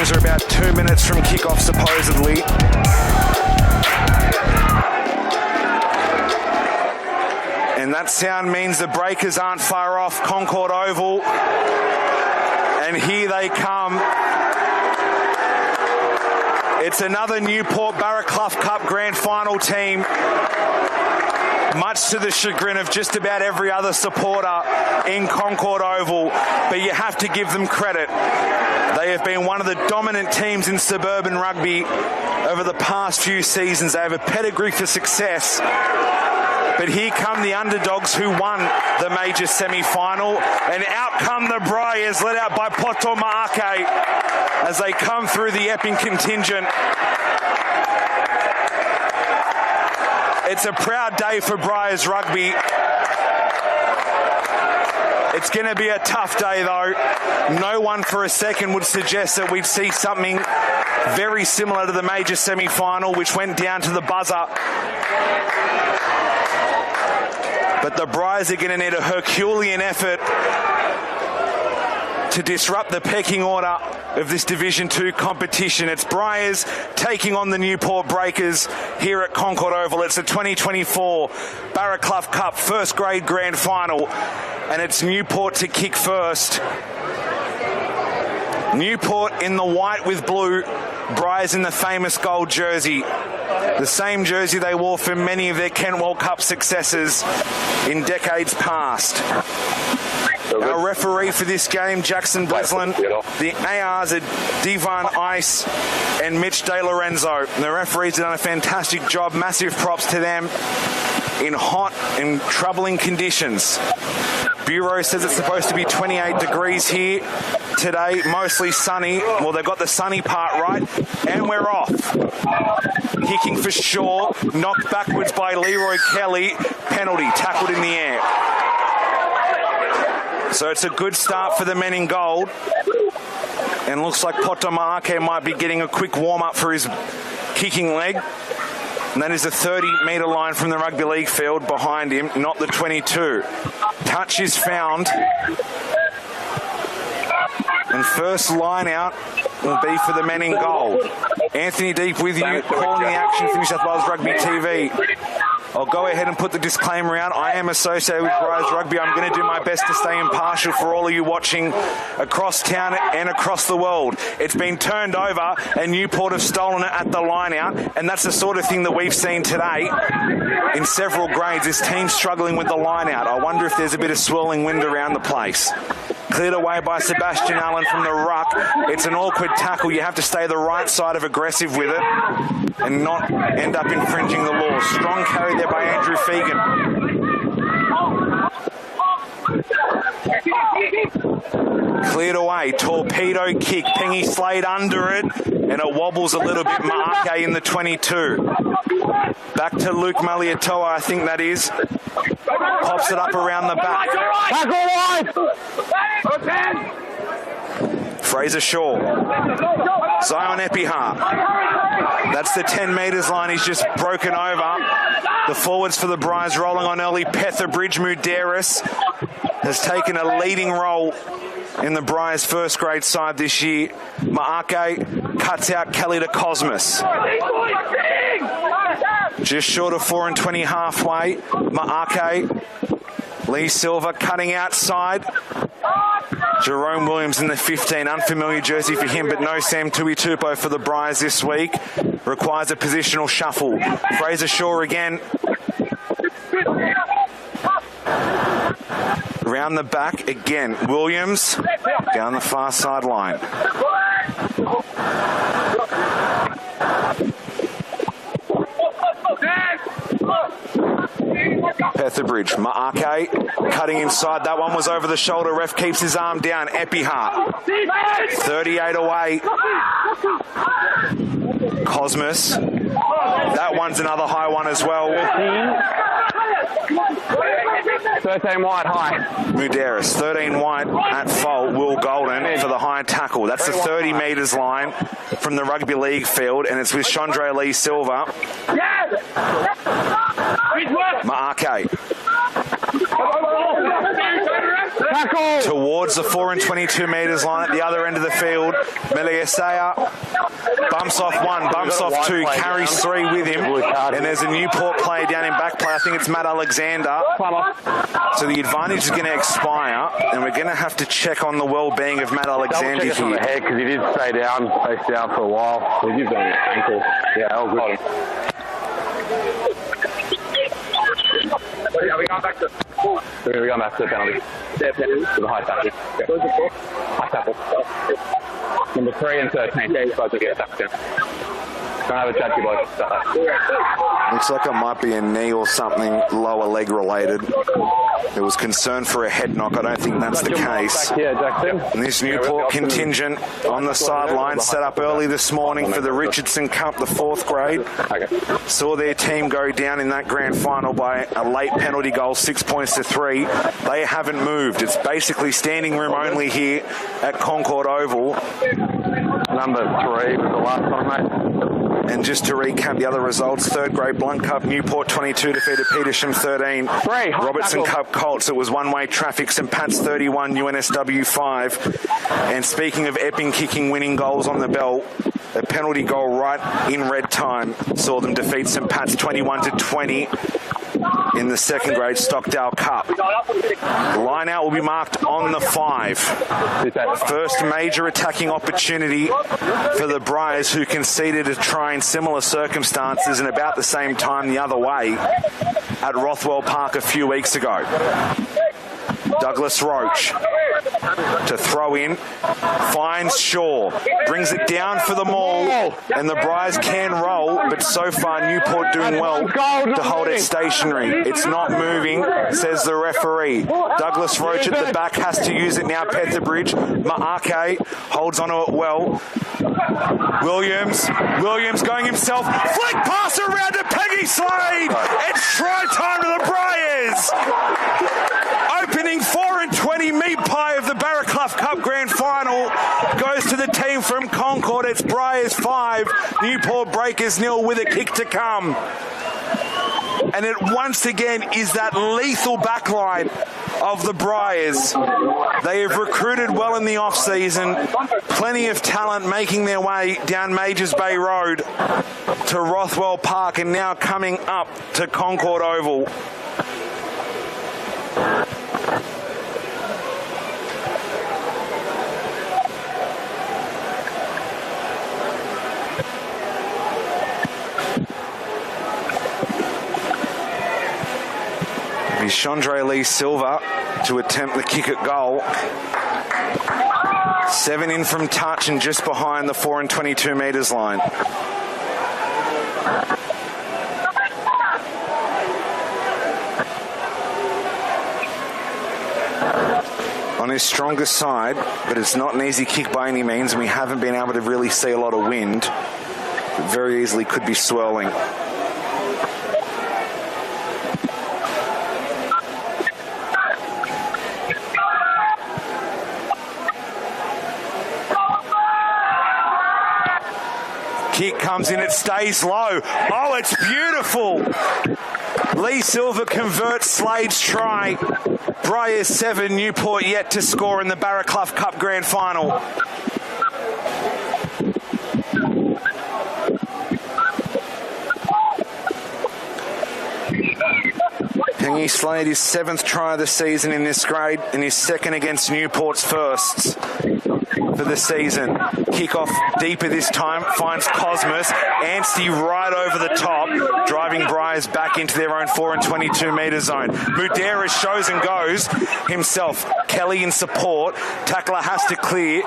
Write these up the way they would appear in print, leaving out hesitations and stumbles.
Breakers are about 2 minutes from kickoff, supposedly. And that sound means the Breakers aren't far off Concord Oval. And here they come. It's another Newport Barraclough Cup Grand Final team. Much to the chagrin of just about every other supporter in Concord Oval. But you have to give them credit. They have been one of the dominant teams in Suburban Rugby over the past few seasons. They have a pedigree for success. But here come the underdogs who won the major semi-final. And out come the Briars, led out by Poto Maake as they come through the Epping contingent. It's a proud day for Briars Rugby. It's going to be a tough day, though. No one for a second would suggest that we'd see something very similar to the major semi-final, which went down to the buzzer. But the Briars are going to need a Herculean effort to disrupt the pecking order of this Division 2 competition. It's Briars taking on the Newport Breakers here at Concord Oval. It's the 2024 Barraclough Cup first grade grand final, and it's Newport to kick first. Newport in the white with blue, Briars in the famous gold jersey. The same jersey they wore for many of their Kent World Cup successes in decades past. Our referee for this game, Jackson Breslin. The ARs are Divan Ice and Mitch De Lorenzo. The referees have done a fantastic job. Massive props to them in hot and troubling conditions. Bureau says it's supposed to be 28 degrees here today, mostly sunny. Well, they've got the sunny part right, and we're off. Kicking for Shaw, knocked backwards by Leroy Kelly. Penalty, tackled in the air. So it's a good start for the men in gold. And looks like Poto Maake might be getting a quick warm-up for his kicking leg. And that is the 30-metre line from the rugby league field behind him, not the 22. Touch is found. And first line out will be for the men in gold. Anthony Deep with you, calling the action for New South Wales Rugby TV. I'll go ahead and put the disclaimer out. I am associated with Briars Rugby. I'm going to do my best to stay impartial for all of you watching across town and across the world. It's been turned over and Newport have stolen it at the line out, and that's the sort of thing that we've seen today in several grades. This team struggling with the line out. I wonder if there's a bit of swirling wind around the place. Cleared away by Sebastian Allen from the ruck. It's an awkward tackle. You have to stay the right side of aggressive with it and not end up infringing the law. Strong carry there by Andrew Fegan. Cleared away. Torpedo kick. Pengy Slade under it, and it wobbles a little bit. Maake in the 22. Back to Luke Maliatoa, I think that is. Pops it up around the back. Fraser Shaw. Zion Epihar. That's the 10 metres line. He's just broken over. The forwards for the Briars rolling on early. Petherbridge Muderis has taken a leading role in the Briars first grade side this year. Maake cuts out Kelly to Cosmos. Just short of 4 and 20 halfway. Maake. Lee Silver cutting outside. Jerome Williams in the 15. Unfamiliar jersey for him, but no Sam Tuitupo for the Briars this week. Requires a positional shuffle. Fraser Shaw again. Around the back again. Williams down the far sideline. Petherbridge, Maake cutting inside. That one was over the shoulder. Ref keeps his arm down. Epihar, 38 away. Cosmos. That one's another high one as well. 13 wide high. Muderis, 13 wide at fault. Will Golden for the high tackle. That's the 30 metres line from the rugby league field, and it's with Chandra Lee Silva. Maake. Tackle! towards the 4 and 22 metres line at the other end of the field. Meliasea bumps off one, bumps off two, carries three with him. And there's a Newport player down in back play. I think it's Matt Alexander. So the advantage is going to expire, and we're going to have to check on the well-being of Matt Alexander here. On the head because he did stay down, face down for a while. He did an ankle. Yeah, all good. Are we going back to? We're going back to the penalty. Yeah, penalty. To the high tackle. Yeah. High tackle. Number 3 and 13. Yeah, you're supposed to get a tackle down. Can I have a chat to you boys about that? Looks like it might be a knee or something lower leg related. There was concern for a head knock. I don't think that's the case. And this Newport contingent on the sideline set up early this morning for the Richardson Cup, the 4th grade. Saw their team go down in that grand final by a late penalty goal, 6 points to 3. They haven't moved. It's basically standing room only here at Concord Oval. Number 3 was the last one, mate. And just to recap the other results, 3rd grade Blunt Cup, Newport 22 defeated Petersham 13. Robertson Cup Colts, it was one-way traffic, St Pat's 31, UNSW 5. And speaking of Epping kicking winning goals on the belt, a penalty goal right in red time saw them defeat St Pat's 21-20 in the 2nd grade Stockdale Cup. The line out will be marked on the 5. First major attacking opportunity for the Briars, who conceded a try in similar circumstances and about the same time the other way at Rothwell Park a few weeks ago. Douglas Roach to throw in, finds Shaw, brings it down for the maul, and the Briars can roll, but so far Newport doing well to hold it stationary. It's not moving, says the referee. Douglas Roach at the back has to use it now. Petherbridge, Maake holds onto it well. Williams going himself, flick pass around to Peggy Slade. It's try time to the Briars. Opening 4 and 20 meat pie of the Barraclough Cup Grand Final goes to the team from Concord. It's Briars 5, Newport Breakers 0 with a kick to come. And it once again is that lethal backline of the Briars. They have recruited well in the off-season. Plenty of talent making their way down Majors Bay Road to Rothwell Park and now coming up to Concord Oval. Chandre Lee Silva to attempt the kick at goal. 7 in from touch and just behind the 4 and 22 metres line. On his strongest side, but it's not an easy kick by any means, and we haven't been able to really see a lot of wind. It very easily could be swirling. Kick comes in, it stays low. Oh, it's beautiful. Lee Silva converts Slade's try. Briars 7, Newport yet to score in the Barraclough Cup Grand Final. Pengy Slade, his 7th try of the season in this grade and his 2nd against Newport's firsts for the season. Kick-off deeper this time, finds Cosmos. Anstey right over the top, driving Briars back into their own 4 and 22 metre zone. Mudera shows and goes himself. Kelly in support. Tackler has to clear.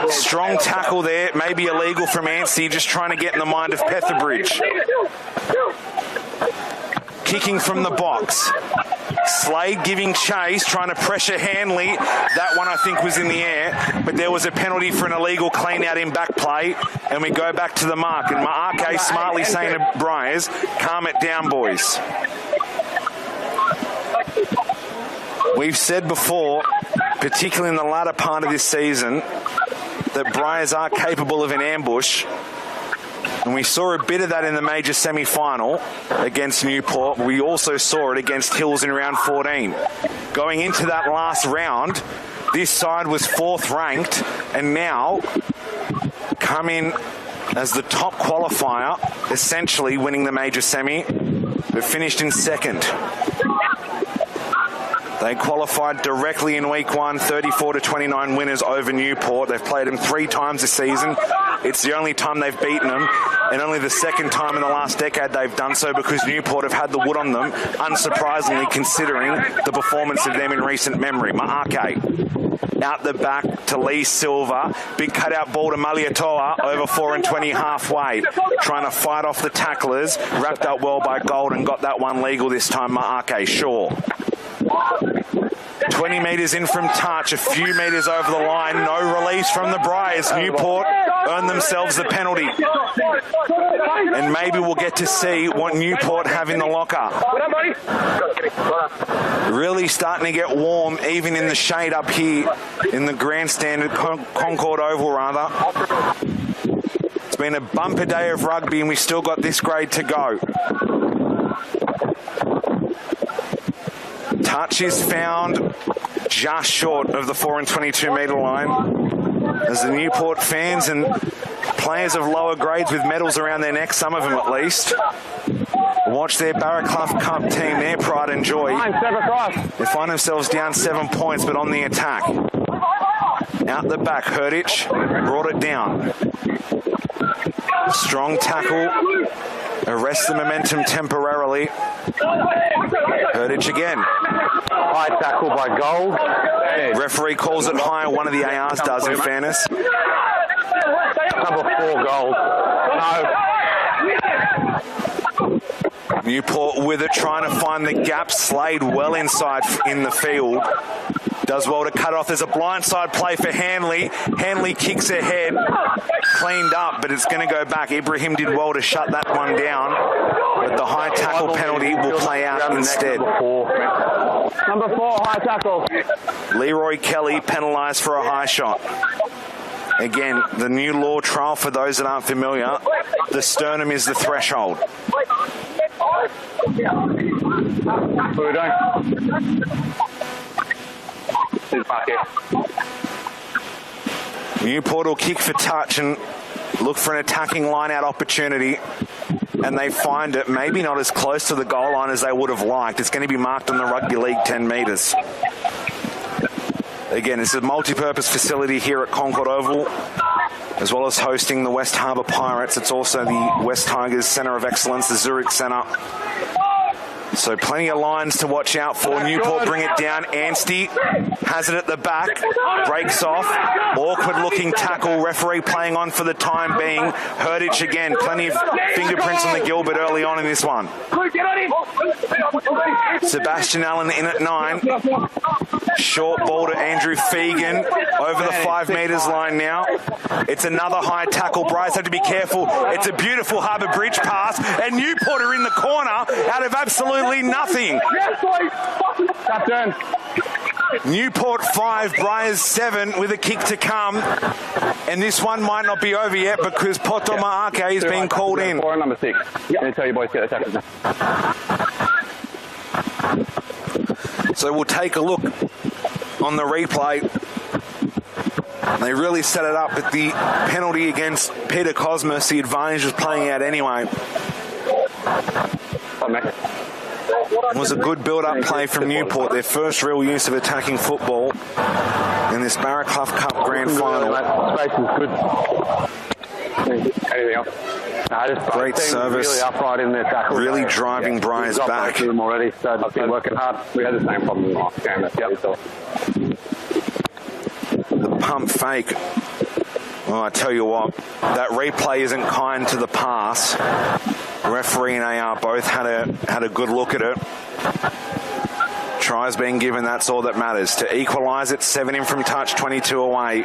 Strong tackle there, maybe illegal from Anstey, just trying to get in the mind of Petherbridge. Kicking from the box. Slade giving chase, trying to pressure Hanley. That one I think was in the air, but there was a penalty for an illegal clean out in back play, and we go back to the mark. And Maake smartly saying to Briars, calm it down, boys. We've said before, particularly in the latter part of this season, that Briars are capable of an ambush. And we saw a bit of that in the major semi-final against Newport. We also saw it against Hills in round 14. Going into that last round, this side was 4th ranked and now come in as the top qualifier, essentially winning the major semi, but finished in 2nd. They qualified directly in week 1, 34-29 winners over Newport. They've played them 3 times this season. It's the only time they've beaten them, and only the 2nd time in the last decade they've done so because Newport have had the wood on them, unsurprisingly considering the performance of them in recent memory. Ma'ake out the back to Lee Silva. Big cutout ball to Maliatoa over 4-20 halfway. Trying to fight off the tacklers. Wrapped up well by Gold and got that one legal this time, Ma'ake. Sure. 20 metres in from touch, a few metres over the line, no release from the Briars. Newport earned themselves the penalty. And maybe we'll get to see what Newport have in the locker. Really starting to get warm, even in the shade up here in the grandstand at Concord Oval, rather. It's been a bumper day of rugby and we still got this grade to go. Touch is found just short of the 4-22 metre line as the Newport fans and players of lower grades with medals around their necks, some of them at least, watch their Barraclough Cup team, their pride and joy. They find themselves down 7 points but on the attack. Out the back, Herdich brought it down. Strong tackle, arrests the momentum temporarily. Herdich again. High tackle by Gold. Referee calls it high. One of the ARs does, in fairness. Number 4, Gold. No. Newport with it, trying to find the gap. Slade well inside in the field. Does well to cut off. There's a blindside play for Hanley. Hanley kicks ahead. Cleaned up, but it's going to go back. Ibrahim did well to shut that one down. But the high tackle penalty will play out instead. Number 4, high tackle. Leroy Kelly penalised for a high shot. Again, the new law trial, for those that aren't familiar, the sternum is the threshold. Newport will kick for touch and look for an attacking line-out opportunity, and they find it maybe not as close to the goal line as they would have liked. It's going to be marked on the Rugby League 10 metres. Again, it's a multi-purpose facility here at Concord Oval, as well as hosting the West Harbour Pirates. It's also the West Tigers Centre of Excellence, the Zurich Centre. So plenty of lines to watch out for. Newport bring it down. Anstey has it at the back. Breaks off. Awkward looking tackle. Referee playing on for the time being. Herdich again. Plenty of fingerprints on the Gilbert early on in this one. Sebastian Allen in at 9. Short ball to Andrew Fegan over the 5 metres line now. It's another high tackle. Briars have to be careful. It's a beautiful Harbour Bridge pass, and Newport are in the corner out of absolutely nothing. Newport 5, Briars 7 with a kick to come. And this one might not be over yet because Poto Ma'ake is being called in. 4 and number 6. Let me tell you boys, get the tackles. So we'll take a look on the replay. They really set it up, but the penalty against Peter Cosmas, the advantage was playing out anyway. It was a good build-up play from Newport, their first real use of attacking football in this Barraclough Cup Grand Final. Space is good. Anything else? Great service. Really upright in their tackle. Really driving Briars back. Already, so they've been working hard. We had the same problem last game. The pump fake. Well, I tell you what, that replay isn't kind to the pass. Referee and AR both had a good look at it. Tries being given, that's all that matters. To equalise it, 7 in from touch, 22 away.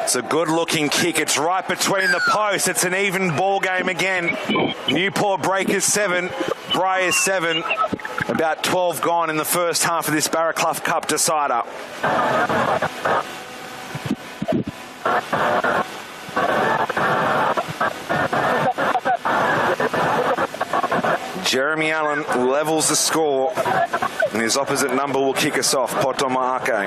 It's a good-looking kick. It's right between the posts. It's an even ball game again. Newport Breakers 7, Briars 7. About 12 gone in the first half of this Barraclough Cup decider. Jeremy Allen levels the score, and his opposite number will kick us off. Potomaake.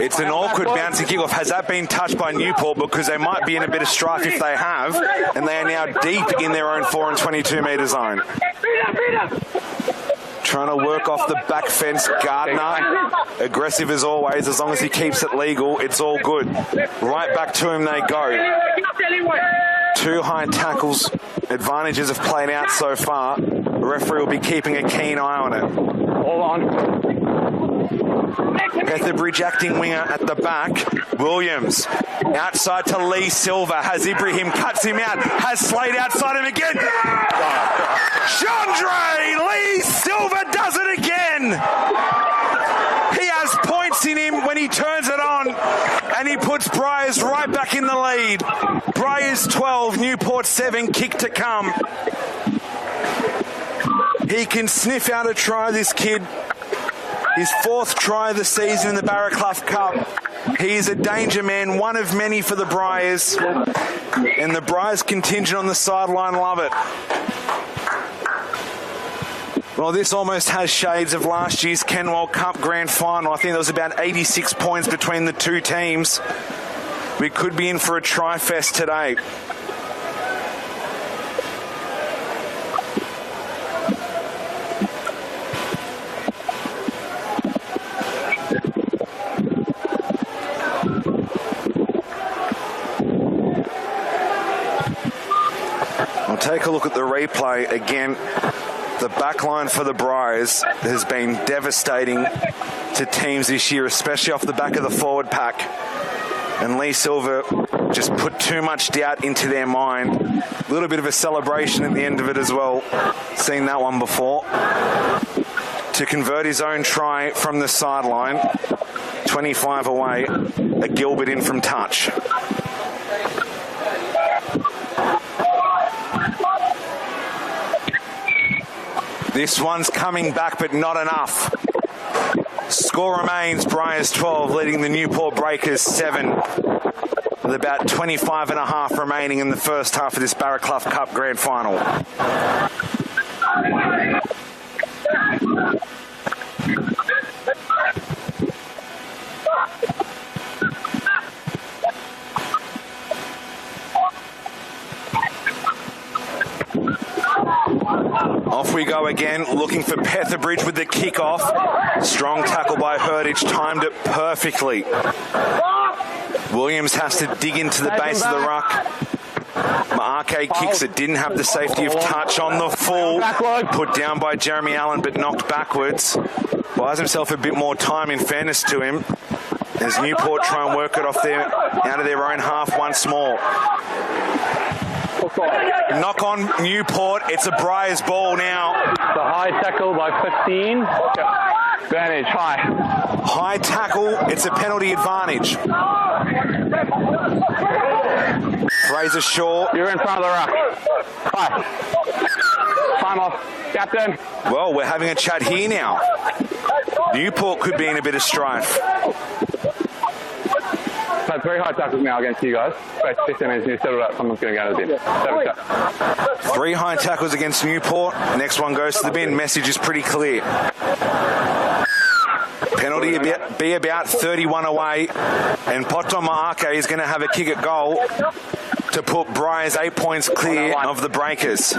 It's an awkward bouncing kickoff. Has that been touched by Newport? Because they might be in a bit of strife if they have, and they are now deep in their own 4 and 22 metre zone. Trying to work off the back fence. Gardner, aggressive as always. As long as he keeps it legal, it's all good. Right back to him they go. 2 high tackles. Advantages have played out so far. The referee will be keeping a keen eye on it. Hold on. Petherbridge acting winger at the back. Williams outside to Lee Silver. Has Ibrahim, cuts him out. Has Slade outside him again. Chandre Lee Silver does it again. He has points in him when he turns it on, and he puts Briars right back in the lead. Briars 12, Newport 7, kick to come. He can sniff out a try, this kid. His 4th try of the season in the Barraclough Cup. He is a danger man, one of many for the Briars. And the Briars contingent on the sideline love it. Well, this almost has shades of last year's Kenwell Cup Grand Final. I think there was about 86 points between the two teams. We could be in for a try-fest today. Take a look at the replay again. The backline for the Briars has been devastating to teams this year, especially off the back of the forward pack. And Lee Silver just put too much doubt into their mind. A little bit of a celebration at the end of it as well. Seen that one before. To convert his own try from the sideline. 25 away. A Gilbert in from touch. This one's coming back, but not enough. Score remains Briars 12, leading the Newport Breakers 7, with about 25 and a half remaining in the first half of this Barraclough Cup Grand Final. Off we go again, looking for Petherbridge with the kick-off. Strong tackle by Herditch, timed it perfectly. Williams has to dig into the base of the ruck. Maake kicks it, didn't have the safety of touch on the full. Put down by Jeremy Allen, but knocked backwards. Buys himself a bit more time, in fairness to him, as Newport try and work it off out of their own half once more. Knock on Newport. It's a Briars ball now. The high tackle by 15. Advantage, high. High tackle. It's a penalty advantage. Fraser Shaw. You're in front of the ruck. High. Time off. Captain. Well, we're having a chat here now. Newport could be in a bit of strife. So 3 high tackles now against you guys. About 15 minutes and you settled up. Someone's going to go to the bin. 3 high tackles against Newport. Next one goes to the bin. Message is pretty clear. Penalty be about 31 away. And Potomaake is going to have a kick at goal to put Briars 8 points clear of the Breakers.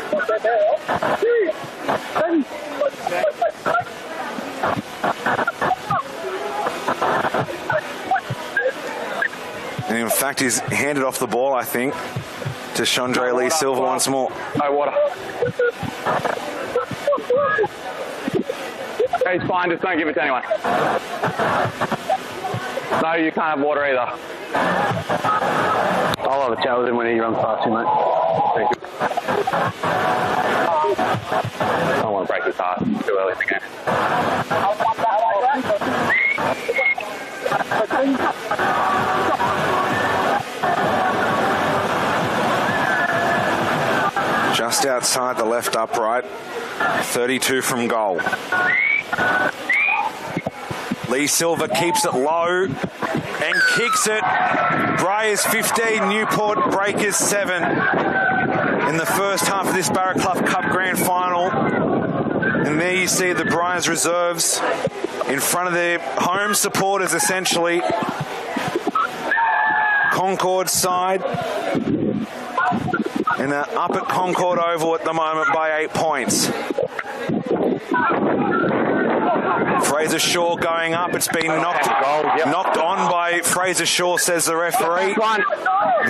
And in fact, he's handed off the ball, I think, to Chandre Lee Silver once more. No water. He's fine, just don't give it to anyone. No, you can't have water either. I'll have a chat with him when he runs past you, mate. Thank you. I don't want to break his heart too early in the game. Just outside the left upright, 32 from goal. Lee Silva keeps it low and kicks it. Briars 15, Newport Breakers 7 in the first half of this Barraclough Cup Grand Final. And there you see the Briars reserves in front of their home supporters, essentially. Concord side. And they're up at Concord Oval at the moment by 8 points. Fraser Shaw going up. It's been knocked on by Fraser Shaw, says the referee.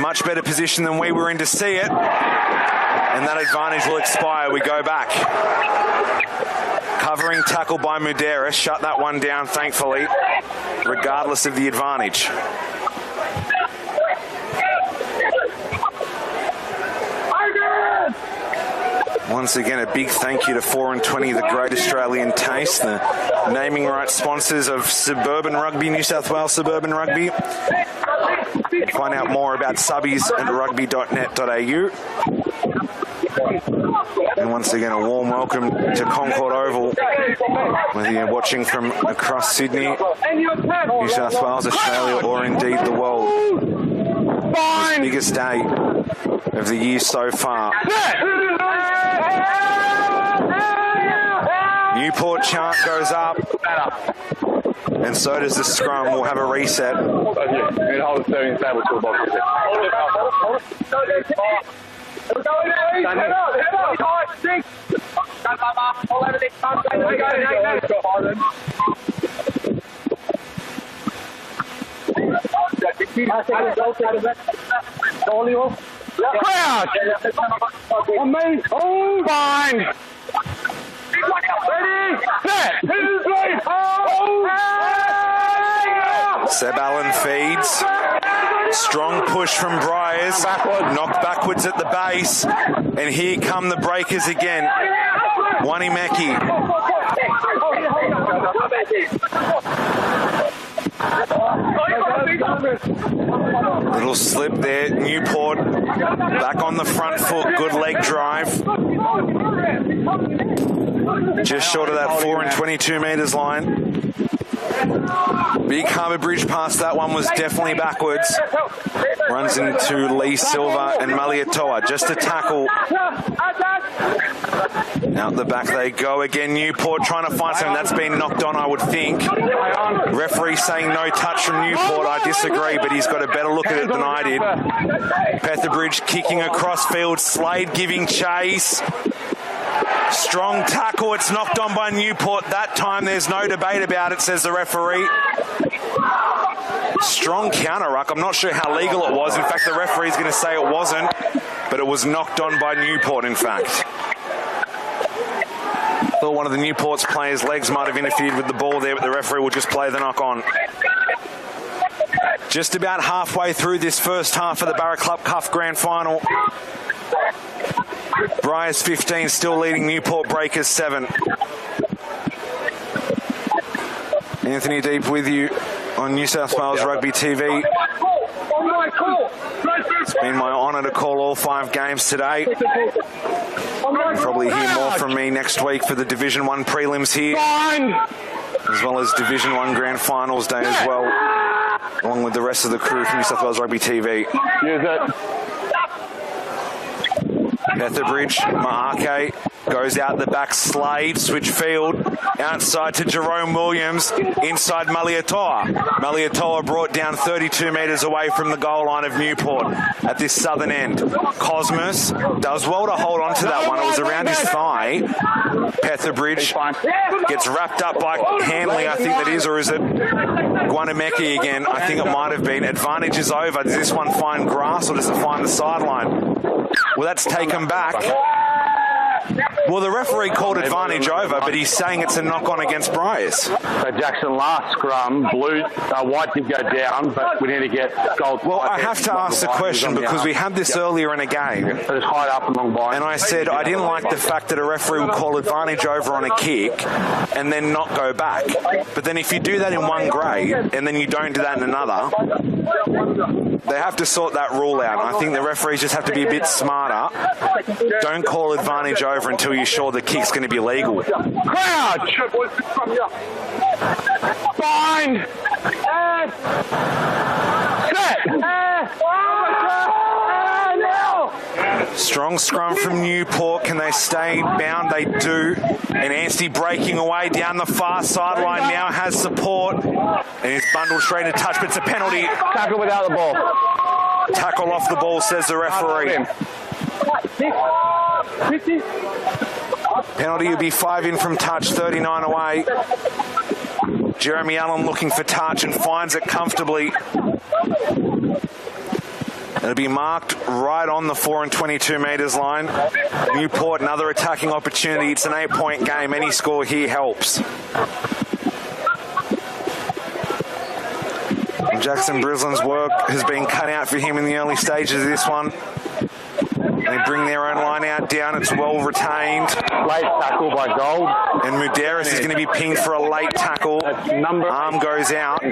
Much better position than we were in to see it. And that advantage will expire. We go back. Covering tackle by Mudera. Shut that one down, thankfully, regardless of the advantage. Once again, a big thank you to 4 and 20, the Great Australian Taste, the naming rights sponsors of Suburban Rugby, New South Wales Suburban Rugby. Find out more about subbies at rugby.net.au. And once again, a warm welcome to Concord Oval, whether you're watching from across Sydney, New South Wales, Australia, or indeed the world. This biggest day of the year so far. Newport chant goes up, and so does the scrum. We'll have a reset. Crouch! On me! Oh, fine! Ready! Set! Seb Allen feeds. Strong push from Briars. Knocked backwards at the base. And here come the Breakers again. Wanimeki. Little slip there. Newport back on the front foot. Good leg drive. Just short of that 4 and 22 metres line. Big Harbour Bridge pass. That one was definitely backwards. Runs into Lee Silva and Malietoa. Just a tackle. Out the back they go again. Newport trying to find something. That's been knocked on, I would think. Referee saying no touch from Newport. I disagree, but he's got a better look at it than I did. Petherbridge kicking across field. Slade giving chase. Strong tackle. It's knocked on by Newport. That time there's no debate about it, says the referee. Strong counter ruck. I'm not sure how legal it was. In fact, the referee's going to say it wasn't, but it was knocked on by Newport, in fact. Thought one of the Newport's players' legs might have interfered with the ball there, but the referee will just play the knock on. Just about halfway through this first half of the Barraclough Cup Grand Final. Briars 15 still leading Newport Breakers 7. Anthony Deep with you on New South Wales Rugby TV. It's been my honour to call all 5 games today. You'll probably hear more from me next week for the Division 1 prelims here, as well as Division 1 Grand Finals Day as well, along with the rest of the crew from New South Wales Rugby TV. Petherbridge, Maake goes out the back. Slade, switch field, outside to Jerome Williams, inside Malietoa. Malietoa brought down 32 metres away from the goal line of Newport at this southern end. Cosmos does well to hold on to that one. It was around his thigh. Petherbridge gets wrapped up by Hanley, I think that is, or is it Guanameki again? I think it might have been. Advantage is over. Does this one find grass or does it find the sideline? Well, that's taken back. Well, the referee called advantage over, but he's saying it's a knock-on against Briars. So Jackson, last scrum, white did go down, but we need to get gold. Well, I have to ask the question because we had this earlier in a game. So just hide up and long by. And I said I didn't like the fact that a referee would call advantage over on a kick and then not go back. But then if you do that in one grade and then you don't do that in another, they have to sort that rule out. I think the referees just have to be a bit smarter. Don't call advantage over until you're sure the kick's going to be legal. Crouch! Bind! Set! Strong scrum from Newport. Can they stay bound? They do. And Anstey breaking away down the far sideline now has support. And is bundled straight to touch, but it's a penalty. Tackle without the ball. Tackle off the ball, says the referee. Penalty would be 5 in from touch, 39 away. Jeremy Allen looking for touch and finds it comfortably. It'll be marked right on the 4 and 22 metres line. Newport, another attacking opportunity. It's an 8-point game. Any score here helps. And Jackson Brislin's work has been cut out for him in the early stages of this one. They bring their own line out down. It's well retained. Late tackle by Gold. And Muderis is going to be pinged for a late tackle. Arm goes out.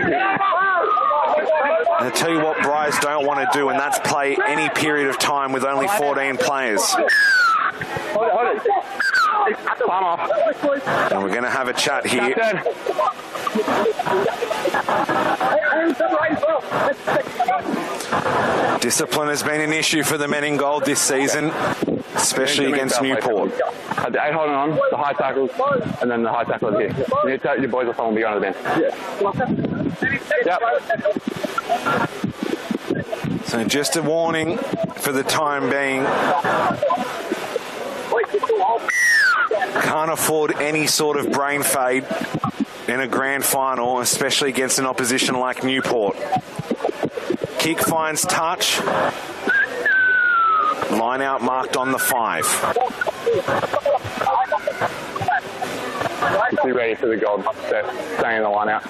And I tell you what Briars don't want to do, and that's play any period of time with only 14 players. And we're going to have a chat here. Discipline has been an issue for the men in gold this season, especially against Newport. Had the 8 holding on, the high tackles, and then the high tackle here. You need to take your boys off and be on the bench. Yep. So just a warning for the time being. Can't afford any sort of brain fade in a grand final, especially against an opposition like Newport. Kick finds touch. Line out marked on the 5. Be ready for the gold set. Staying in the line out.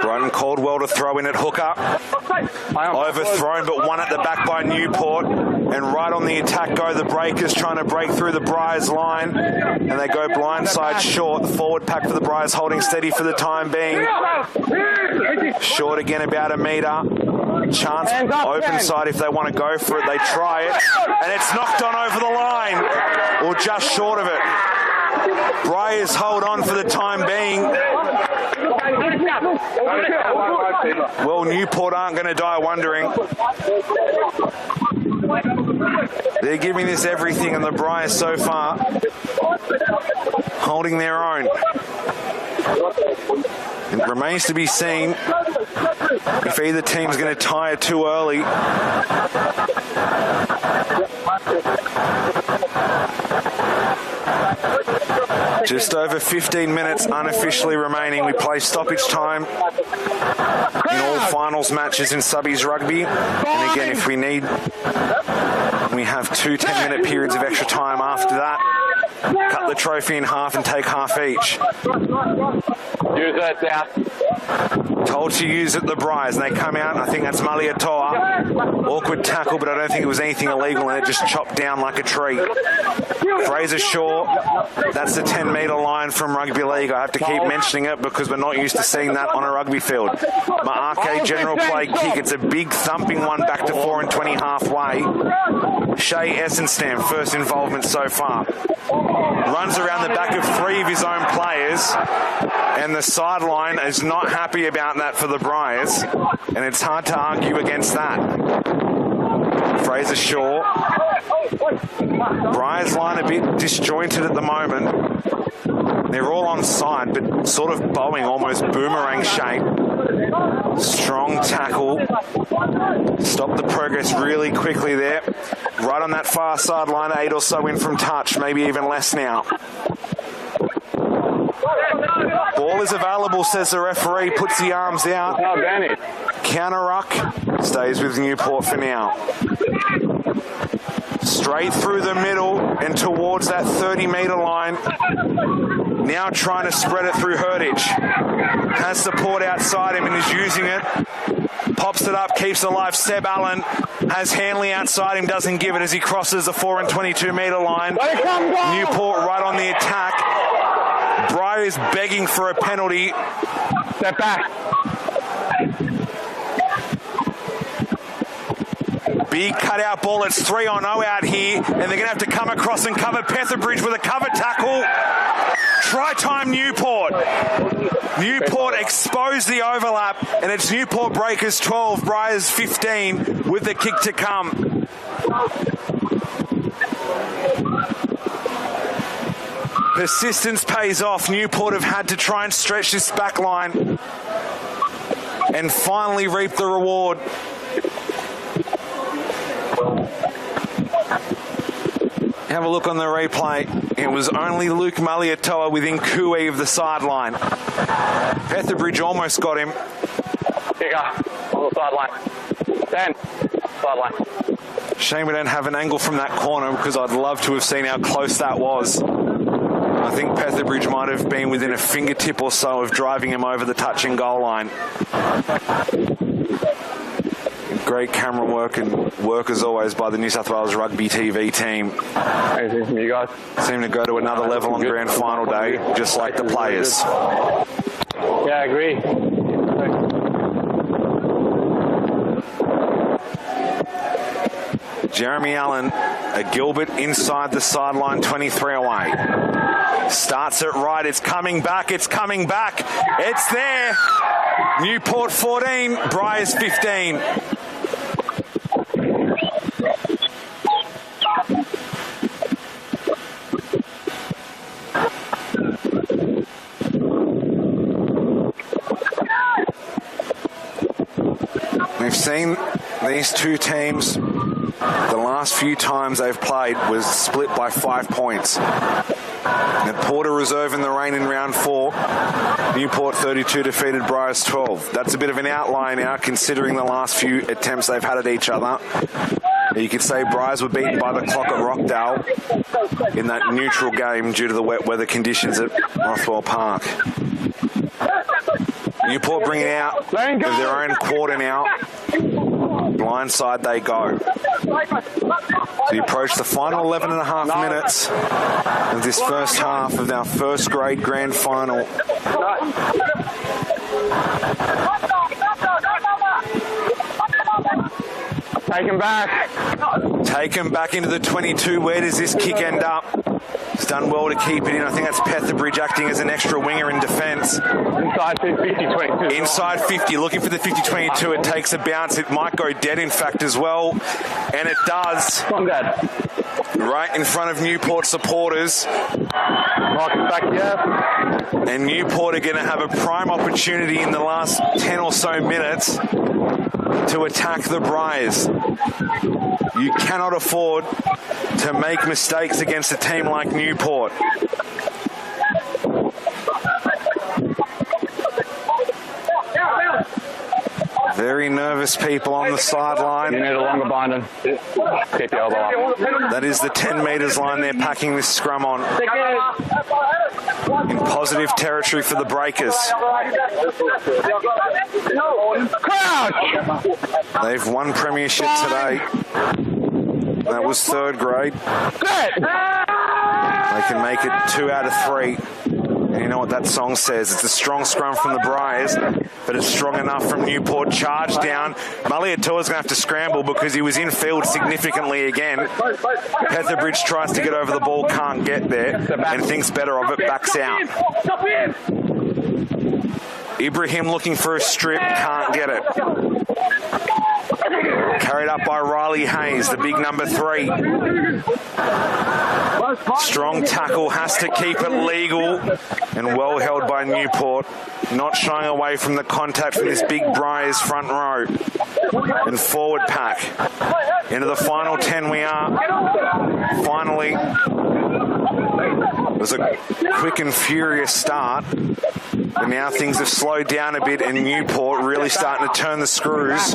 Brighton Caldwell to throw in at hooker. Overthrown, but one at the back by Newport. And right on the attack go the Breakers, trying to break through the Briars line. And they go blindside short. The forward pack for the Briars holding steady for the time being. Short again, about a metre. Chance open side if they want to go for it. They try it. And it's knocked on over the line. Or just short of it. Briars hold on for the time being. Well, Newport aren't going to die wondering. They're giving this everything, and the Briars so far holding their own. It remains to be seen if either team's going to tire too early. Just over 15 minutes unofficially remaining. We play stoppage time in all finals matches in Subbies Rugby. And again, if we need, we have 2 10-minute periods of extra time after that. Cut the trophy in half and take half each. Use that down. Told to use it, the Briars, and they come out, and I think that's Maliatoa. Awkward tackle, but I don't think it was anything illegal, and it just chopped down like a tree. Fraser Shaw, that's the 10-metre line from Rugby League. I have to keep mentioning it because we're not used to seeing that on a rugby field. Maake general play kick. It's a big thumping one back to 4 and 20 halfway. Shea Essenstam, first involvement so far. Runs around the back of 3 of his own players, and the sideline is not happy about that for the Briars, and it's hard to argue against that. Fraser Shaw. Briars line a bit disjointed at the moment. They're all on side, but sort of bowing, almost boomerang shape. Strong tackle. Stop the progress really quickly there. Right on that far sideline, 8 or so in from touch, maybe even less now. Ball is available, says the referee, puts the arms out. Counter ruck, stays with Newport for now. Straight through the middle and towards that 30-metre line. Now trying to spread it through Herditch. Has support outside him and is using it. Pops it up, keeps it alive. Seb Allen has Hanley outside him, doesn't give it as he crosses the 4 and 22-metre line. Newport right on the attack. Briars begging for a penalty. Step back. Big cutout ball. It's 3-0 out here, and they're going to have to come across and cover. Petherbridge with a cover tackle. Try time Newport. Newport exposed the overlap, and it's Newport Breakers 12, Briars 15 with the kick to come. Persistence pays off. Newport have had to try and stretch this back line and finally reap the reward. Have a look on the replay. It was only Luke Maliatoa within cooee of the sideline. Petherbridge almost got him. Here you go. On the sideline. 10. Sideline. Shame we don't have an angle from that corner, because I'd love to have seen how close that was. I think Petherbridge might have been within a fingertip or so of driving him over the touch and goal line. Great camera work and work as always by the New South Wales Rugby TV team. Anything from you guys? Seem to go to another level on grand final day, just like the players. Yeah, I agree. Jeremy Allen, a Gilbert inside the sideline, 23 away. Starts it right, it's coming back, it's there. Newport 14, Briars 15. We've seen these two teams, the last few times they've played was split by 5 points. Now, Porter reserve in the rain in round 4. Newport 32 defeated Briars 12. That's a bit of an outlier now, considering the last few attempts they've had at each other. You could say Briars were beaten by the clock at Rockdale in that neutral game due to the wet weather conditions at Rothwell Park. Newport bringing out of their own quarter now. Blindside they go. So you approach the final 11 and a half minutes of this first half of our first grade grand final. Take him back. Take him back into the 22. Where does this kick end up? He's done well to keep it in. I think that's Petherbridge acting as an extra winger in defence. Inside 50-22. Inside 50, looking for the 50-22. It takes a bounce. It might go dead, in fact, as well. And it does. Come on, Dad. Right in front of Newport supporters. Back, yeah. And Newport are going to have a prime opportunity in the last 10 or so minutes to attack the Briars. You cannot afford to make mistakes against a team like Newport. Very nervous people on the sideline. You need a longer binding. Keep your elbow up. That is the 10 metres line they're packing this scrum on. In positive territory for the Breakers. Crouch! They've won premiership today. That was third grade. They can make it 2 out of 3. And you know what that song says. It's a strong scrum from the Briars, but it's strong enough from Newport. Charge down. Maliatoa's going to have to scramble because he was in field significantly again. Petherbridge tries to get over the ball, can't get there, and thinks better of it, backs out. Ibrahim looking for a strip, can't get it. Carried up by Riley Hayes, the big number 3. Strong tackle, has to keep it legal, and well held by Newport. Not shying away from the contact from this big Briars front row. And forward pack. Into the final 10 we are. Finally. It was a quick and furious start. But now things have slowed down a bit, and Newport really starting to turn the screws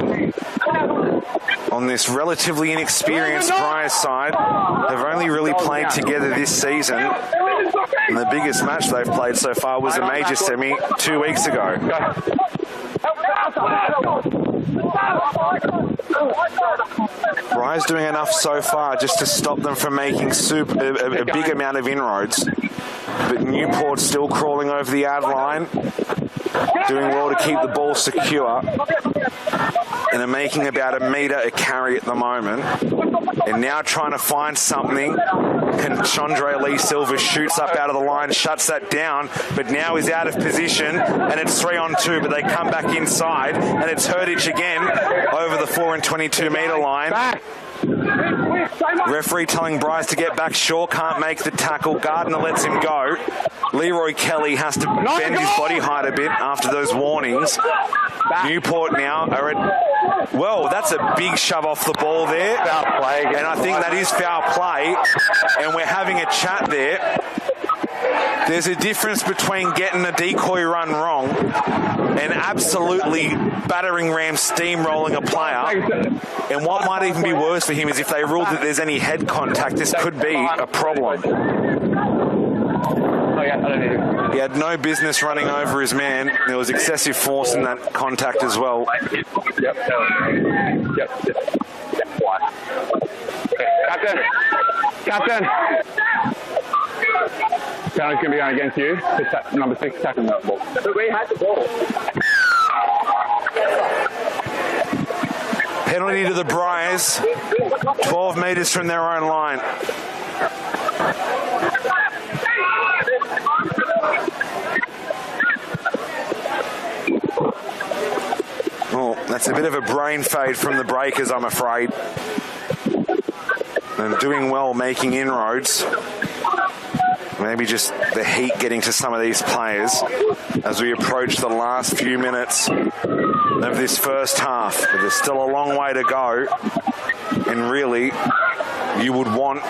on this relatively inexperienced Briars side. They've only really played together this season, and the biggest match they've played so far was a major semi 2 weeks ago. Briars doing enough so far just to stop them from making a big amount of inroads. but Newport's still crawling over the ad line, doing well to keep the ball secure, and are making about a metre a carry at the moment, and now trying to find something. And Chandra Lee Silva shoots up out of the line, shuts that down, but now is out of position, and it's 3-on-2, but they come back inside, and it's Herdich again over the 4 and 22 metre line. Referee telling Briars to get back. Shaw can't make the tackle. Gardner lets him go. Leroy Kelly has to bend his body height a bit after those warnings. Newport now are at... Well, that's a big shove off the ball there. Foul play. And I think that is foul play. And we're having a chat there. There's a difference between getting a decoy run wrong and absolutely battering ram steamrolling a player. And what might even be worse for him is if they ruled that there's any head contact, this could be a problem. He had no business running over his man. There was excessive force in that contact as well. Captain. Penalty's going to be going against you. Number 6 tackling that ball. But we had the ball. Penalty to the Briars. 12 metres from their own line. Oh, that's a bit of a brain fade from the Breakers, I'm afraid. And doing well, making inroads. Maybe just the heat getting to some of these players as we approach the last few minutes of this first half. But there's still a long way to go. And really, you would want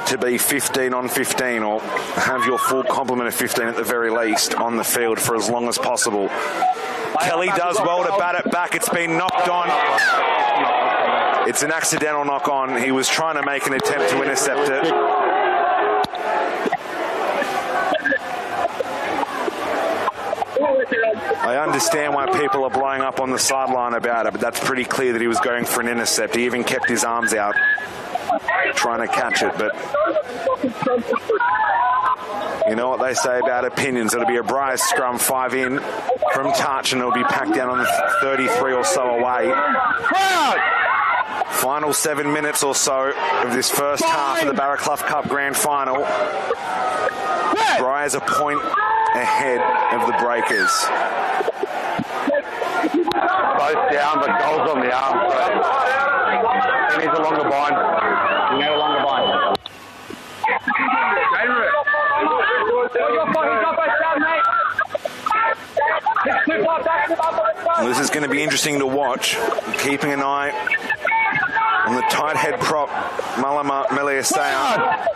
to be 15 on 15 or have your full complement of 15 at the very least on the field for as long as possible. Kelly does well to bat it back. It's been knocked on. It's an accidental knock on. He was trying to make an attempt to intercept it. I understand why people are blowing up on the sideline about it, but that's pretty clear that he was going for an intercept. He even kept his arms out trying to catch it, but you know what they say about opinions. It'll be a Briars scrum, 5 in from touch, and it'll be packed down on the 33 or so away. Final 7 minutes or so of this first half of the Barraclough Cup Grand Final. Briars a point ahead of the Breakers. Both down, but goals on the arm. So he needs a longer bind. You need a longer bind. Well, this is going to be interesting to watch. Keeping an eye on the tight head prop, Malama Meliasea.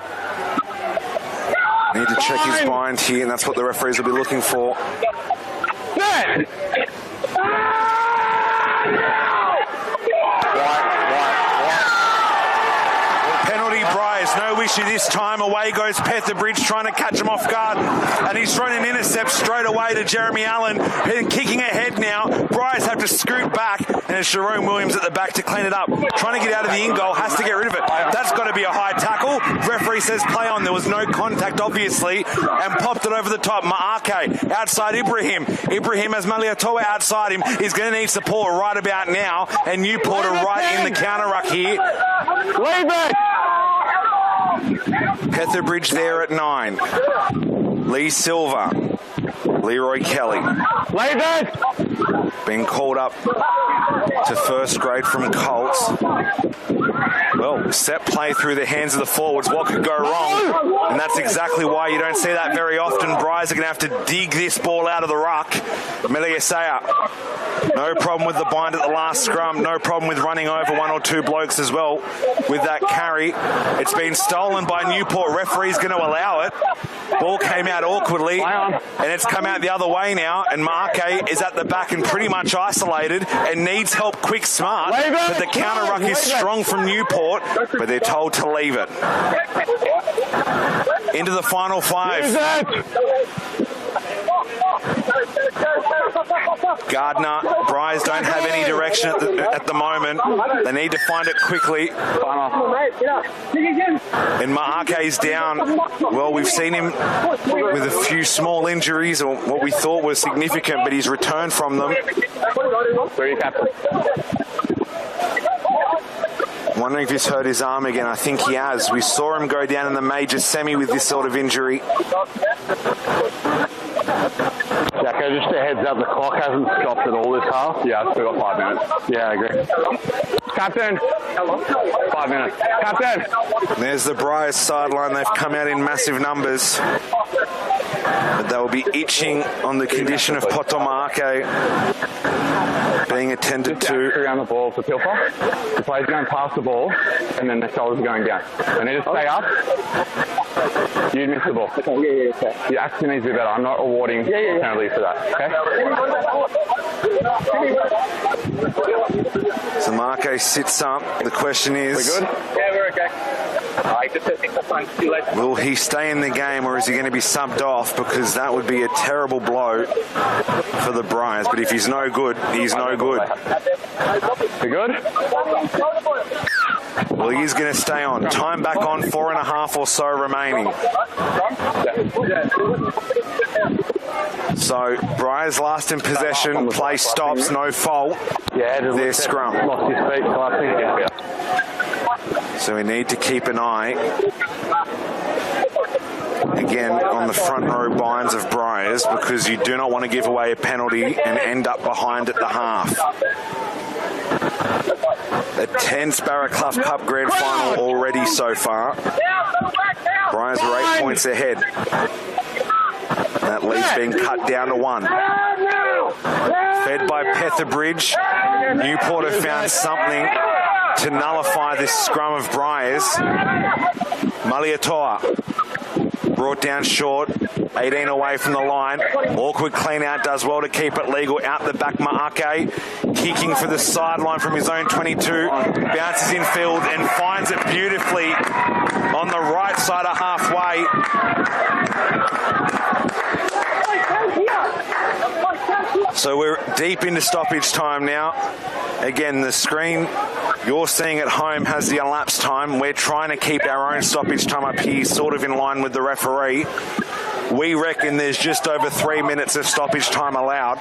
Need to check his bind here, and that's what the referees will be looking for. Penalty Briars, no issue this time. Away goes Petherbridge trying to catch him off guard, and he's thrown an intercept straight away to Jeremy Allen, kicking ahead now. Briars have to scoot back, and it's Jerome Williams at the back to clean it up. Trying to get out of the in goal, has to get rid of it. That's got to be a high tackle. Referee says play on. There was no contact, obviously, and popped it over the top. Maake outside Ibrahim. Ibrahim has Maliatoa outside him. He's going to need support right about now, and Newport are right in the counter ruck here. Leave it! Petherbridge there at 9. Lee Silva. Leroy Kelly. Leave it! Being called up to first grade from Colts. Well, set play through the hands of the forwards. What could go wrong? And that's exactly why you don't see that very often. Briars are going to have to dig this ball out of the ruck. Meliasea, no problem with the bind at the last scrum. No problem with running over 1 or 2 blokes as well with that carry. It's been stolen by Newport. Referee's going to allow it. Ball came out awkwardly, and it's come out the other way now, and Maake is at the back and pretty much isolated and needs help quick smart, but the counter ruck is strong from Newport, but they're told to leave it. Into the final 5. Gardner, Briars don't have any direction at the moment. They need to find it quickly. And Ma'ake's down. Well, we've seen him with a few small injuries, or what we thought was significant, but he's returned from them. Wondering if he's hurt his arm again. I think he has. We saw him go down in the major semi with this sort of injury. Jacko, just a heads up, the clock hasn't stopped at all this half. Yeah, I've still got 5 minutes. Yeah, I agree. Captain! 5 minutes. Captain! There's the Briars sideline. They've come out in massive numbers. But they'll be itching on the condition of Potomaake being attended to. Around the ball for Pilfer. The player's going past the ball, and then their shoulders are going down. They need to stay up. You'd miss the ball. Okay. Your action needs to be better. I'm not awarding penalty for that. Okay? So Marco sits up. The question is, we good? Yeah, we're okay. Will he stay in the game, or is he going to be subbed off? Because that would be a terrible blow for the Briars. But if he's no good, he's no good. We good? Well, he is going to stay on. Time back on, 4.5 or so remaining. So Briars last in possession. Play stops, no fault. Yeah, their scrum. Lost his feet, so I think. So we need to keep an eye again on the front row binds of Briars, because you do not want to give away a penalty and end up behind at the half. The 10th Barraclough Cup Grand Final already so far. Briars are 8 points ahead. That lead's been cut down to 1. Fed by Petherbridge. Newport have found something to nullify this scrum of Briars. Maliatoa brought down short, 18 away from the line. Awkward clean out, does well to keep it legal. Out the back, Ma'ake kicking for the sideline from his own 22. Bounces in field and finds it beautifully on the right side of halfway. So we're deep into stoppage time now. Again, the screen you're seeing at home has the elapsed time. We're trying to keep our own stoppage time up here sort of in line with the referee. We reckon there's just over 3 minutes of stoppage time allowed.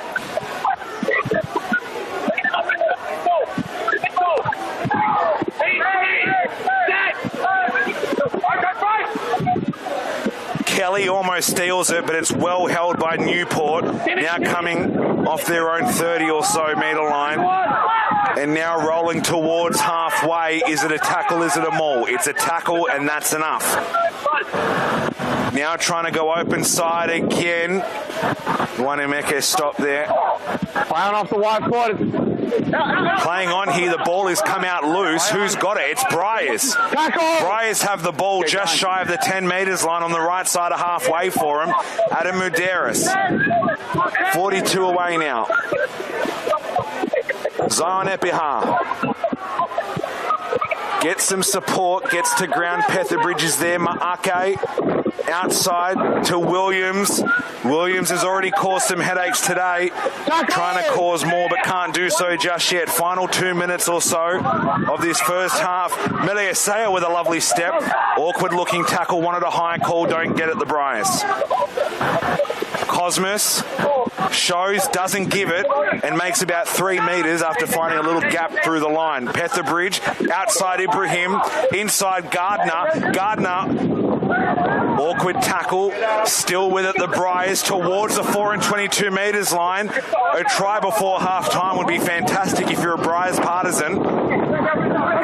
Kelly almost steals it, but it's well held by Newport. Now coming off their own 30 or so metre line. And now rolling towards halfway. Is it a tackle? Is it a maul? It's a tackle, and that's enough. Now trying to go open side again. Wanameke stopped there. Playing off the white foot. Playing on here, the ball has come out loose. Who's got it? It's Briars. Briars have the ball just shy of the 10 metres line on the right side of halfway for him. Adam Muderis. 42 away now. Zion Epiha gets some support, gets to ground. Petherbridge is there. Ma'ake outside to Williams. Williams has already caused some headaches today. Trying to cause more, but can't do so just yet. Final 2 minutes or so of this first half. Meliasea with a lovely step. Awkward looking tackle, wanted a high call, don't get it, the Briars. Cosmos shows, doesn't give it, and makes about 3 metres after finding a little gap through the line. Petherbridge, outside Ibrahim, inside Gardner. Gardner, awkward tackle, still with it, the Briars towards the 4 and 22 metres line. A try before half-time would be fantastic if you're a Briars partisan.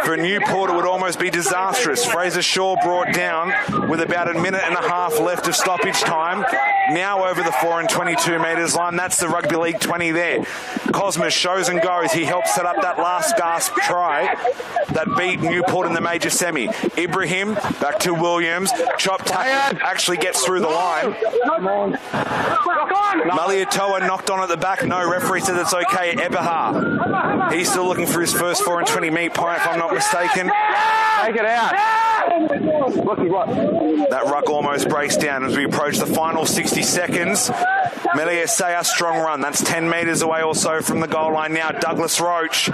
For Newport, it would almost be disastrous. Fraser Shaw brought down with about a minute and a half left of stoppage time. Now over the 4 and 22 metres line. That's the Rugby League 20 there. Cosmos shows and goes. He helped set up that last gasp try that beat Newport in the major semi. Ibrahim back to Williams. Chop tackle actually gets through the line. Maliatoa knocked on at the back. No, referee said it's okay. Eberhard. He's still looking for his first 4 and 20 meat pie, if I'm not mistaken. Take it out. That ruck almost breaks down as we approach the final 60 seconds. Meliesea, strong run. That's 10 metres away or so from the goal line now. Douglas Roach.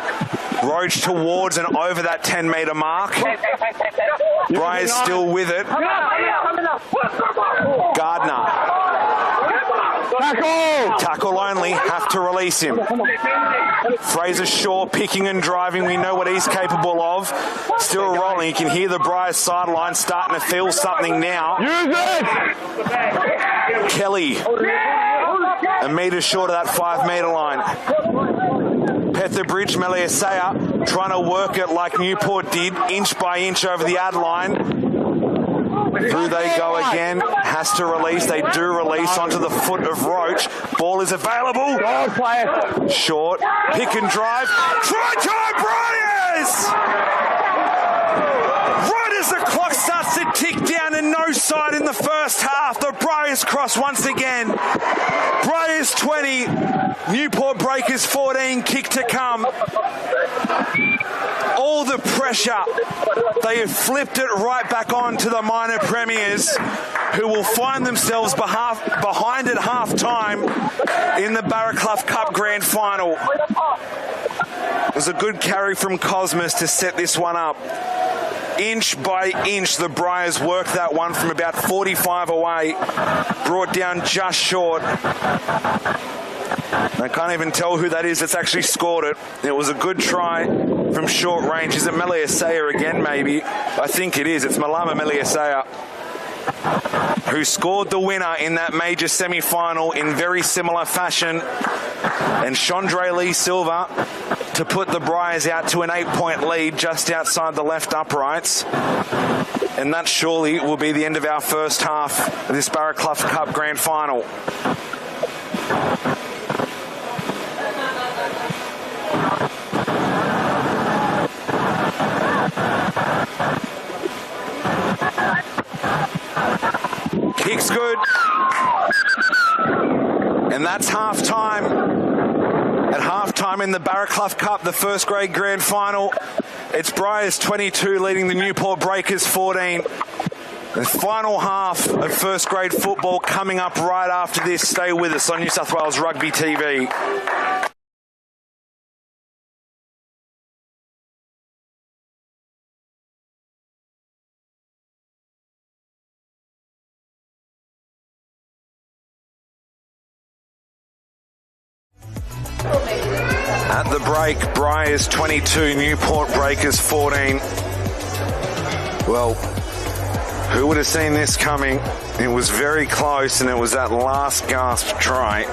Roach towards and over that 10-metre mark. Briars still with it. Gardner. Tackle only. Have to release him. Fraser Shaw picking and driving. We know what he's capable of. Still rolling. You can hear the Briars sideline starting to feel something now. Use it! Kelly. A metre short of that 5-metre line. Petherbridge, Meliesea trying to work it like Newport did, inch by inch over the ad line. Through they go again. Has to release. They do release onto the foot of Roach. Ball is available. Short. Pick and drive. Try time, Briars! Right as the clock starts to tick down and no side in the first half, the Briars cross once again. Briars 20, Newport Breakers 14, kick to come. All the pressure, they have flipped it right back on to the minor premiers, who will find themselves behind at half-time in the Barraclough Cup Grand Final. It was a good carry from Cosmos to set this one up. Inch by inch, the Briars worked that one from about 45 away, brought down just short. I can't even tell who that is that's actually scored it. It was a good try from short range. Is it Meliesea again, maybe? I think it is. It's Malama Meliesea, who scored the winner in that major semi-final in very similar fashion. And Chandre Lee Silva to put the Briars out to an 8-point lead just outside the left uprights. And that surely will be the end of our first half of this Barraclough Cup Grand Final. Kick's good. And that's half-time. At half-time in the Barraclough Cup, the first grade grand final, it's Briars 22 leading the Newport Breakers 14. The final half of first grade football coming up right after this. Stay with us on New South Wales Rugby TV. At the break, Briars 22, Newport Breakers 14. Well, who would have seen this coming? It was very close, and it was that last gasp try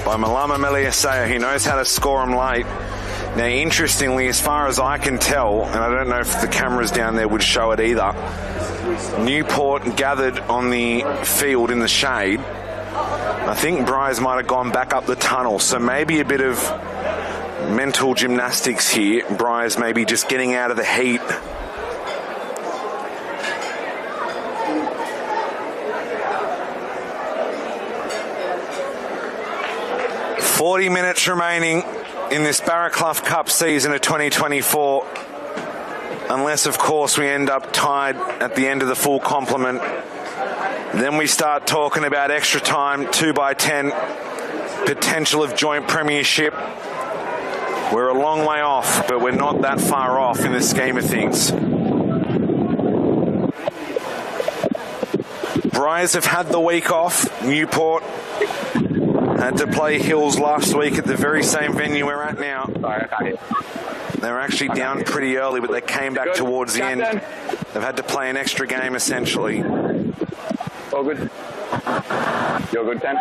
by Malama Meliesea. He knows how to score them late. Now, interestingly, as far as I can tell, and I don't know if the cameras down there would show it either, Newport gathered on the field in the shade. I think Briars might have gone back up the tunnel, so maybe a bit of mental gymnastics here. Briars maybe just getting out of the heat. "40 minutes remaining in this Barraclough Cup season of 2024. Unless, of course, we end up tied at the end of the full complement. Then we start talking about extra time, 2x10, potential of joint premiership. We're a long way off, but we're not that far off in the scheme of things. Briars have had the week off. Newport had to play Hills last week at the very same venue we're at now. They were actually down pretty early, but they came back towards the end. They've had to play an extra game, essentially. All good. You're good, Ken?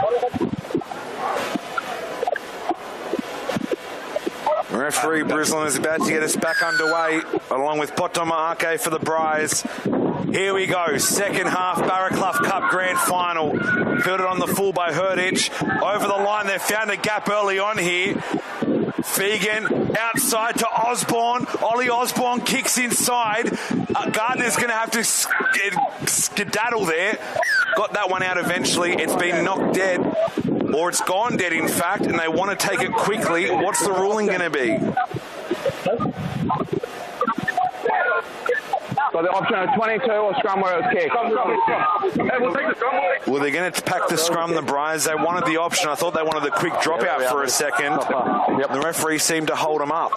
Referee Brislin is about to get us back underway, along with Potomaake for the Briars. Here we go, second half Barraclough Cup Grand Final. Fielded on the full by Herditch. Over the line, they've found a gap early on here. Fegan outside to Osborne. Ollie Osborne kicks inside. Gardner's going to have to skedaddle there. Got that one out eventually. It's been knocked dead. Or it's gone dead, in fact, and they want to take it quickly. What's the ruling going to be? Got the option of 22 or scrum where it was kicked. Hey, we'll take the scrum. Well, they're going to pack the scrum, the Briars. They wanted the option. I thought they wanted the quick dropout for a second. The referee seemed to hold them up.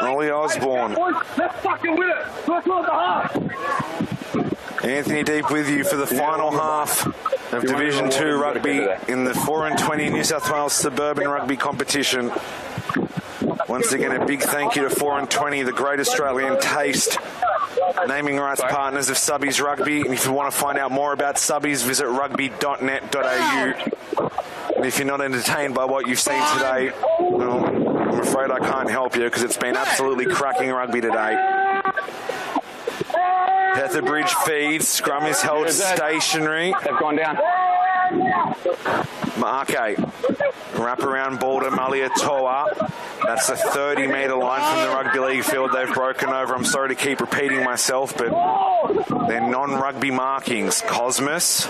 Ollie Osborne. Let's fucking win it. Let's win the half. Anthony Deep with you for the final half of Division 2 rugby in the 4-20 New South Wales Suburban Rugby competition. Once again, a big thank you to 4-20, the great Australian taste, naming rights partners of Subbies Rugby. And if you want to find out more about Subbies, visit rugby.net.au. And if you're not entertained by what you've seen today, well, I'm afraid I can't help you because it's been absolutely cracking rugby today. Petherbridge feeds, scrum is held stationary. They've gone down. Marke, wrap around Balder, Maliatoa. That's a 30-metre line from the rugby league field they've broken over. I'm sorry to keep repeating myself, but they're non-rugby markings. Cosmos,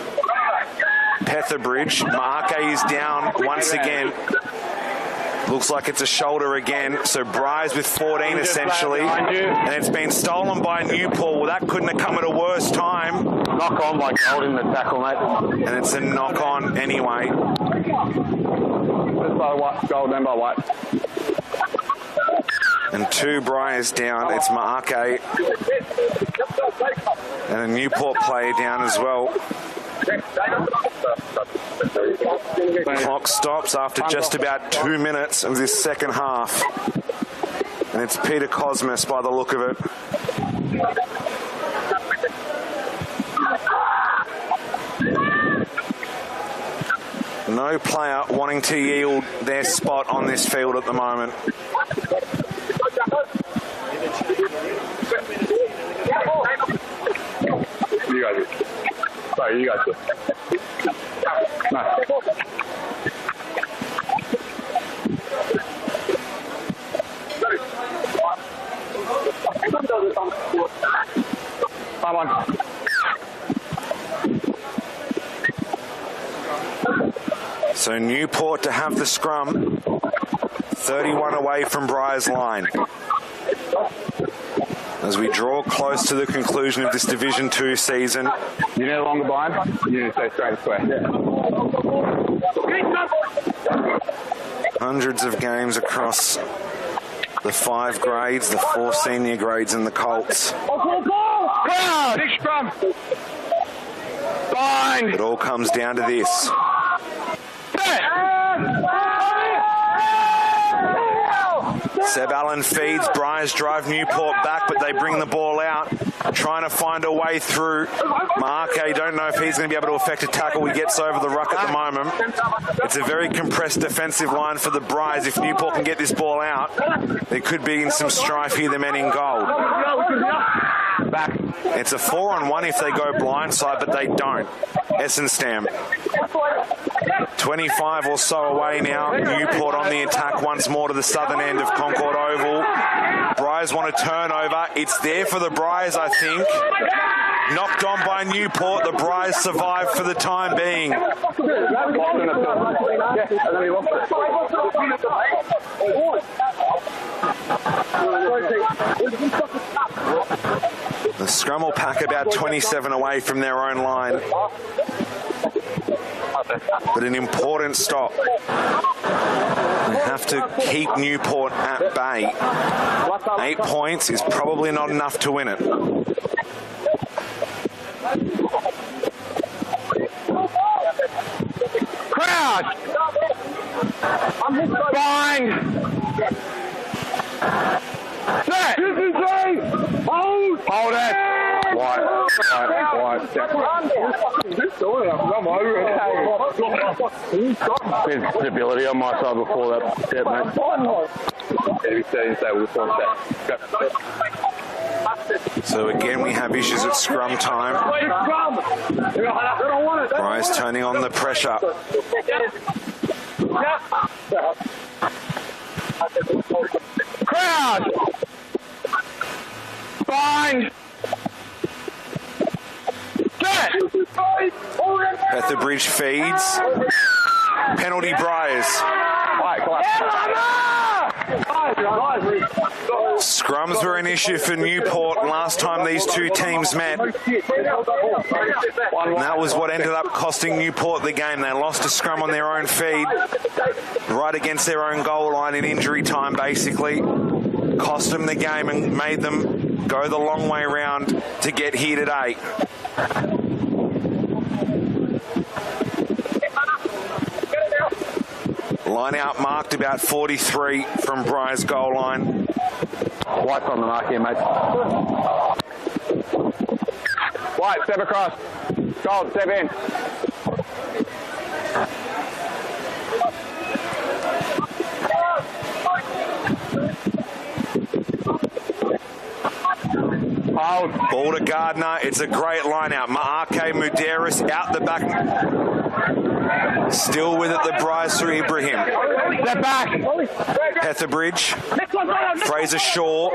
Petherbridge, Marke is down once again. Looks like it's a shoulder again. So Briars with 14 essentially. And it's been stolen by Newport. Well, that couldn't have come at a worse time. Knock on by Gold in the tackle, mate. And it's a knock on anyway. Just by White. Gold and by White. And 2 Briars down. It's Maake. And a Newport player down as well. Clock stops after just about 2 minutes of this second half. And it's Peter Cosmos by the look of it. No player wanting to yield their spot on this field at the moment. You guys. Sorry, you guys. No. Come on. So Newport to have the scrum, 31 away from Briars line. As we draw close to the conclusion of this Division 2 season. You no longer bind, you need to stay straight and square. Hundreds of games across the 5 grades, the 4 senior grades and the Colts. Big scrum! Bind! It all comes down to this. Seb Allen feeds, Briars drive Newport back, but they bring the ball out, trying to find a way through. Marke, don't know if he's going to be able to effect a tackle. He gets over the ruck at the moment. It's a very compressed defensive line for the Briars. If Newport can get this ball out, there could be in some strife here, the men in goal. Back. It's a 4-on-1 if they go blindside, but they don't. Essenstam. 25 or so away now. Newport on the attack once more to the southern end of Concord Oval. Briars want a turnover. It's there for the Briars, I think. Knocked on by Newport. The Briars survive for the time being. The scrum will pack about 27 away from their own line. But an important stop. They have to keep Newport at bay. 8 points is probably not enough to win it. Crouch! Bind! Set! Hold it! White. There's stability on my side before that step, mate. So again, we have issues at scrum time. Briars turning on the pressure. Crowd! Bind! Set! Petherbridge feeds. Penalty Briars. Scrums were an issue for Newport last time these two teams met. And that was what ended up costing Newport the game. They lost a scrum on their own feed, right against their own goal line in injury time, basically. Cost them the game and made them go the long way round to get here today. Line out marked about 43 from Briars goal line. White's on the mark here, mate. White, step across. Gold, step in. Hold. Ball to Gardner. It's a great line out. Maake Muderis out the back. Still with it, the Briars through Ibrahim. Step back. Petherbridge. Fraser Shaw.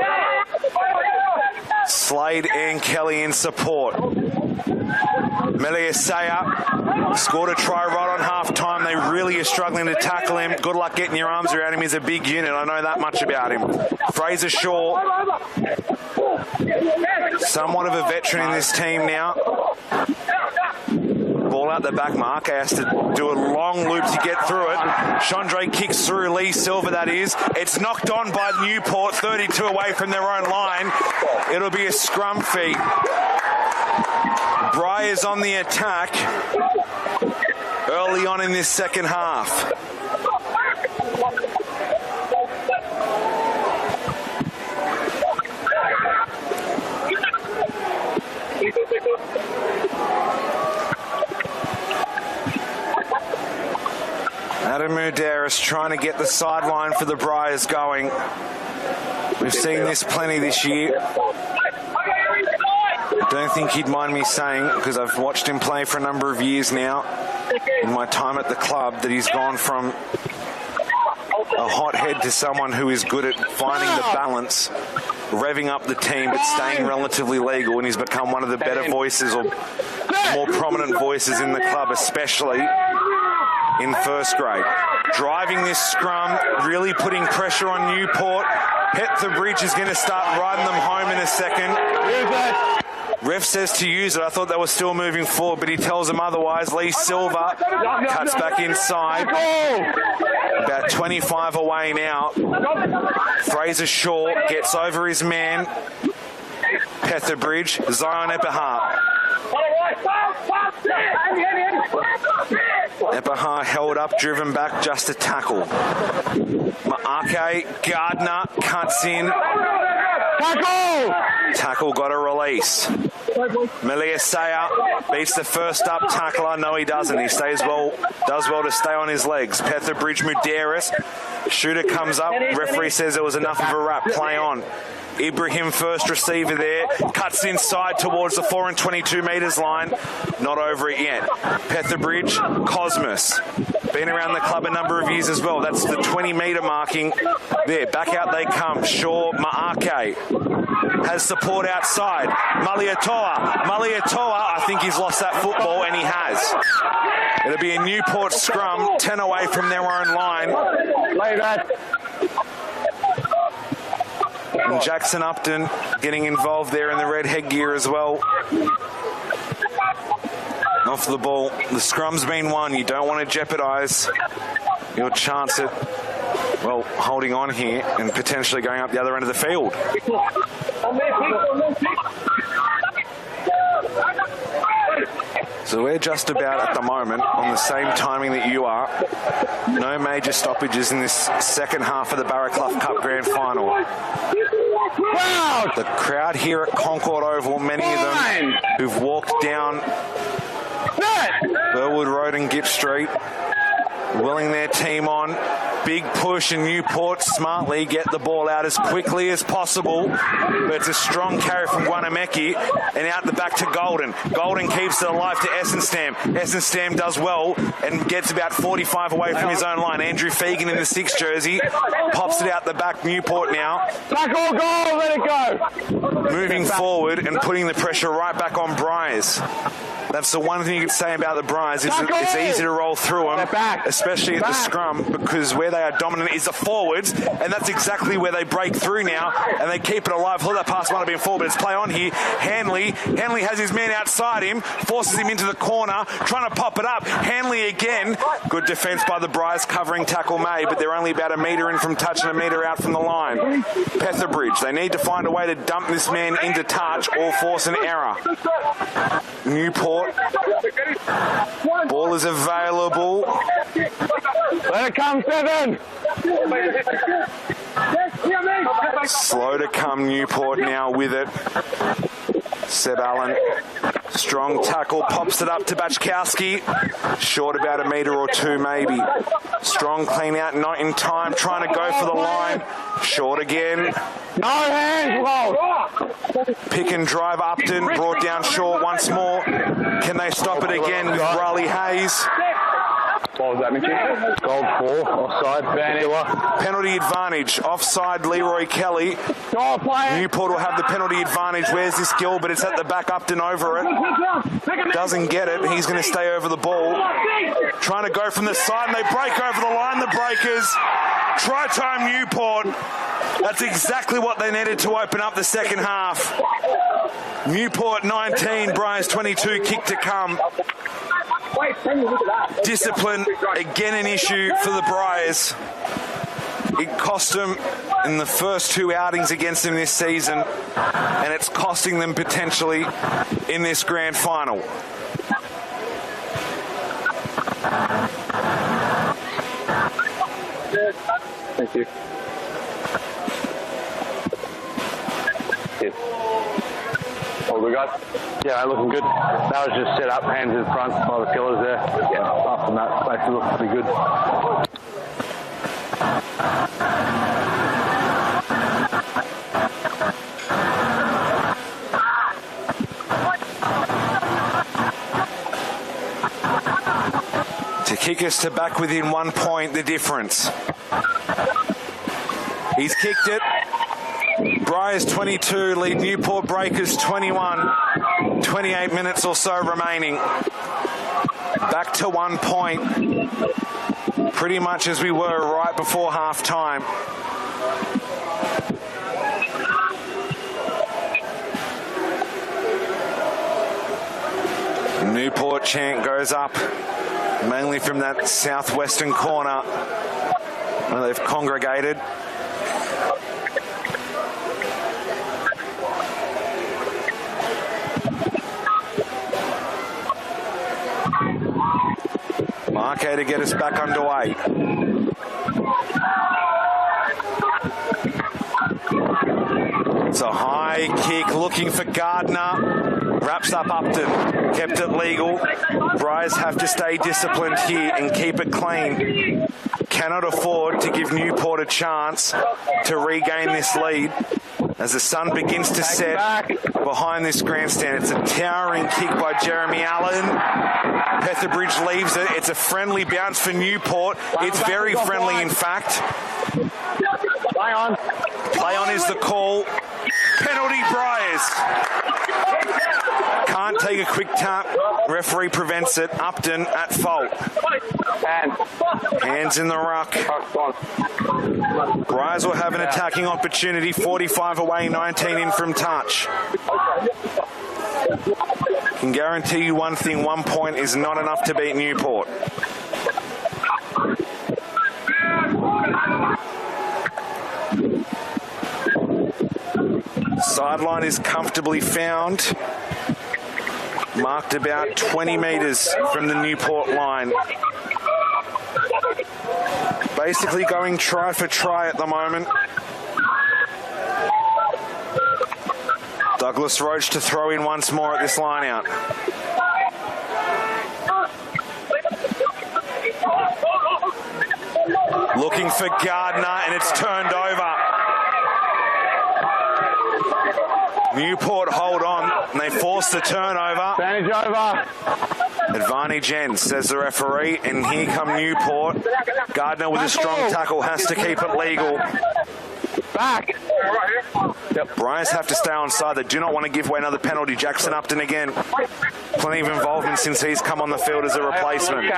Slade and Kelly in support. Meliasea scored a try right on half-time. They really are struggling to tackle him. Good luck getting your arms around him. He's a big unit. I know that much about him. Fraser Shaw, somewhat of a veteran in this team now. Ball out the back. Mark has to do a long loop to get through it. Chandre kicks through. Lee Silver, that is. It's knocked on by Newport, 32 away from their own line. It'll be a scrum feat. Briars on the attack early on in this second half. Adam Muderis trying to get the sideline for the Briars going. We've seen this plenty this year. I don't think he'd mind me saying, because I've watched him play for a number of years now, in my time at the club, that he's gone from a hothead to someone who is good at finding the balance, revving up the team, but staying relatively legal, and he's become one of the better voices, or more prominent voices in the club, especially in first grade. Driving this scrum, really putting pressure on Newport. Petherbridge is going to start riding them home in a second. Ref says to use it. I thought they were still moving forward, but he tells them otherwise. Lee Silver cuts back inside. About 25 away now. Fraser Shaw gets over his man. Petherbridge, Zion Epahar. Epahar held up, driven back, just a tackle. Maake Gardner cuts in. Tackle got a release. Meliasea beats the first up tackler. No, he doesn't. He does well to stay on his legs. Petherbridge Muderis. Shooter comes up. Referee says it was enough of a wrap. Play on. Ibrahim, first receiver there, cuts inside towards the 4 and 22 metres line. Not over it yet. Petherbridge, Cosmos. Been around the club a number of years as well. That's the 20-metre marking there. Back out they come. Shaw, Maake. Has support outside. Maliatoa, I think he's lost that football, and he has. It'll be a Newport scrum, 10 away from their own line. Lay that. And Jackson Upton getting involved there in the red headgear as well. Off the ball. The scrum's been won. You don't want to jeopardise your chance at, well, holding on here and potentially going up the other end of the field. So we're just about at the moment on the same timing that you are. No major stoppages in this second half of the Barraclough Cup Grand Final. The crowd here at Concord Oval, many of them who've walked down Burwood Road and Gipp Street, willing their team on. Big push, and Newport smartly get the ball out as quickly as possible. But it's a strong carry from Guanameki, and out the back to Golden. Golden keeps it alive to Essenstam. Essenstam does well and gets about 45 away from his own line. Andrew Fegan in the 6 jersey pops it out the back. Newport now. Tackle, goal, let it go. Moving forward and putting the pressure right back on Briars. That's the one thing you could say about the Briars, is it's easy to roll through them, especially at the scrum, because where they are dominant is the forwards, and that's exactly where they break through now, and they keep it alive. That pass might have been forward, but it's play on here. Hanley has his man outside him, forces him into the corner, trying to pop it up. Hanley again. Good defence by the Briars, covering tackle May, but they're only about a metre in from touch and a metre out from the line. Petherbridge, they need to find a way to dump this man into touch or force an error. Newport, ball is available. Let it come, 7. Slow to come, Newport now with it. Seb Allen, strong tackle, pops it up to Bachkowski. Short about a metre or two maybe. Strong clean out, not in time, trying to go for the line. Short again. No hands, Walt. Pick and drive Upton, brought down short once more. Can they stop it again with Riley Hayes? What was that, Mitchie? Gold 4, offside, Vanilla. Penalty advantage, offside Leroy Kelly. Newport will have the penalty advantage. Where's this Gill? But it's at the back, Upton over it. Doesn't get it. He's going to stay over the ball. Trying to go from the side, and they break over the line, the Breakers. Try time Newport. That's exactly what they needed to open up the second half. Newport 19, Briars 22, kick to come. Discipline, again an issue for the Briars. It cost them in the first 2 outings against them this season, and it's costing them potentially in this grand final. Thank you. All good, guys? Yeah, looking good. That was just set up, hands in front by the killers there. Yeah, after that, makes it look pretty good. To kick us to back within 1 point, the difference. He's kicked it. Briars 22 lead Newport Breakers 21. 28 minutes or so remaining. Back to 1 point. Pretty much as we were right before half time. Newport chant goes up, mainly from that southwestern corner where they've congregated. Marquet to get us back underway. It's a high kick, looking for Gardner. Wraps up Upton, kept it legal. Briars have to stay disciplined here and keep it clean. Cannot afford to give Newport a chance to regain this lead as the sun begins to set behind this grandstand. It's a towering kick by Jeremy Allen. Petherbridge leaves it. It's a friendly bounce for Newport. It's very friendly, in fact. Play on. Play on is the call. Penalty Briars. Can't take a quick tap. Referee prevents it. Upton at fault. Hands in the ruck. Briars will have an attacking opportunity. 45 away, 19 in from touch. Can guarantee you one thing, 1 point is not enough to beat Newport. Sideline is comfortably found. Marked about 20 metres from the Newport line. Basically going try for try at the moment. Douglas Roach to throw in once more at this line out. Looking for Gardner, and it's turned over. Newport hold on, and they force the turnover. Advantage over. Advantage ends, says the referee, and here come Newport. Gardner with a strong tackle has to keep it legal. Back. Yep. Briars have to stay onside. They do not want to give away another penalty. Jackson Upton again. Plenty of involvement since he's come on the field as a replacement.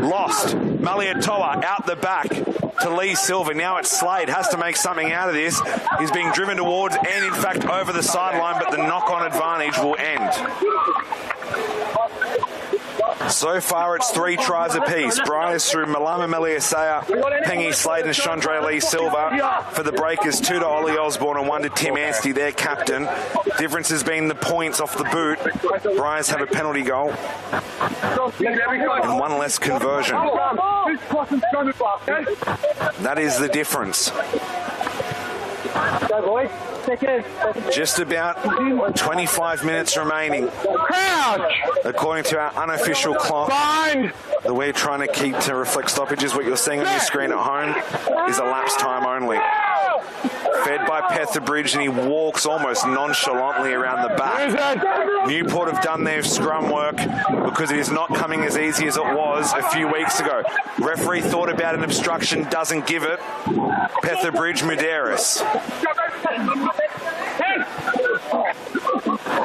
Lost. Maliatoa out the back to Lee Silver. Now it's Slade. Has to make something out of this. He's being driven towards and, in fact, over the sideline, but the knock-on advantage will end. So far, it's 3 tries apiece. Briars through Malama Meliasea, Pengy Slade and Chandra Lee Silva. For the Breakers, 2 to Ollie Osborne and 1 to Tim Anstey, their captain. Difference has been the points off the boot. Briars have a penalty goal and 1 less conversion. That is the difference. Go, boys. Just about 25 minutes remaining. Crouch. According to our unofficial clock, Bind. that we're trying to keep to reflect stoppages. What you're seeing on your screen at home is elapsed time only. Fed by Petherbridge, and he walks almost nonchalantly around the back. Newport have done their scrum work because it is not coming as easy as it was a few weeks ago. Referee thought about an obstruction, doesn't give it. Petherbridge, Muderis.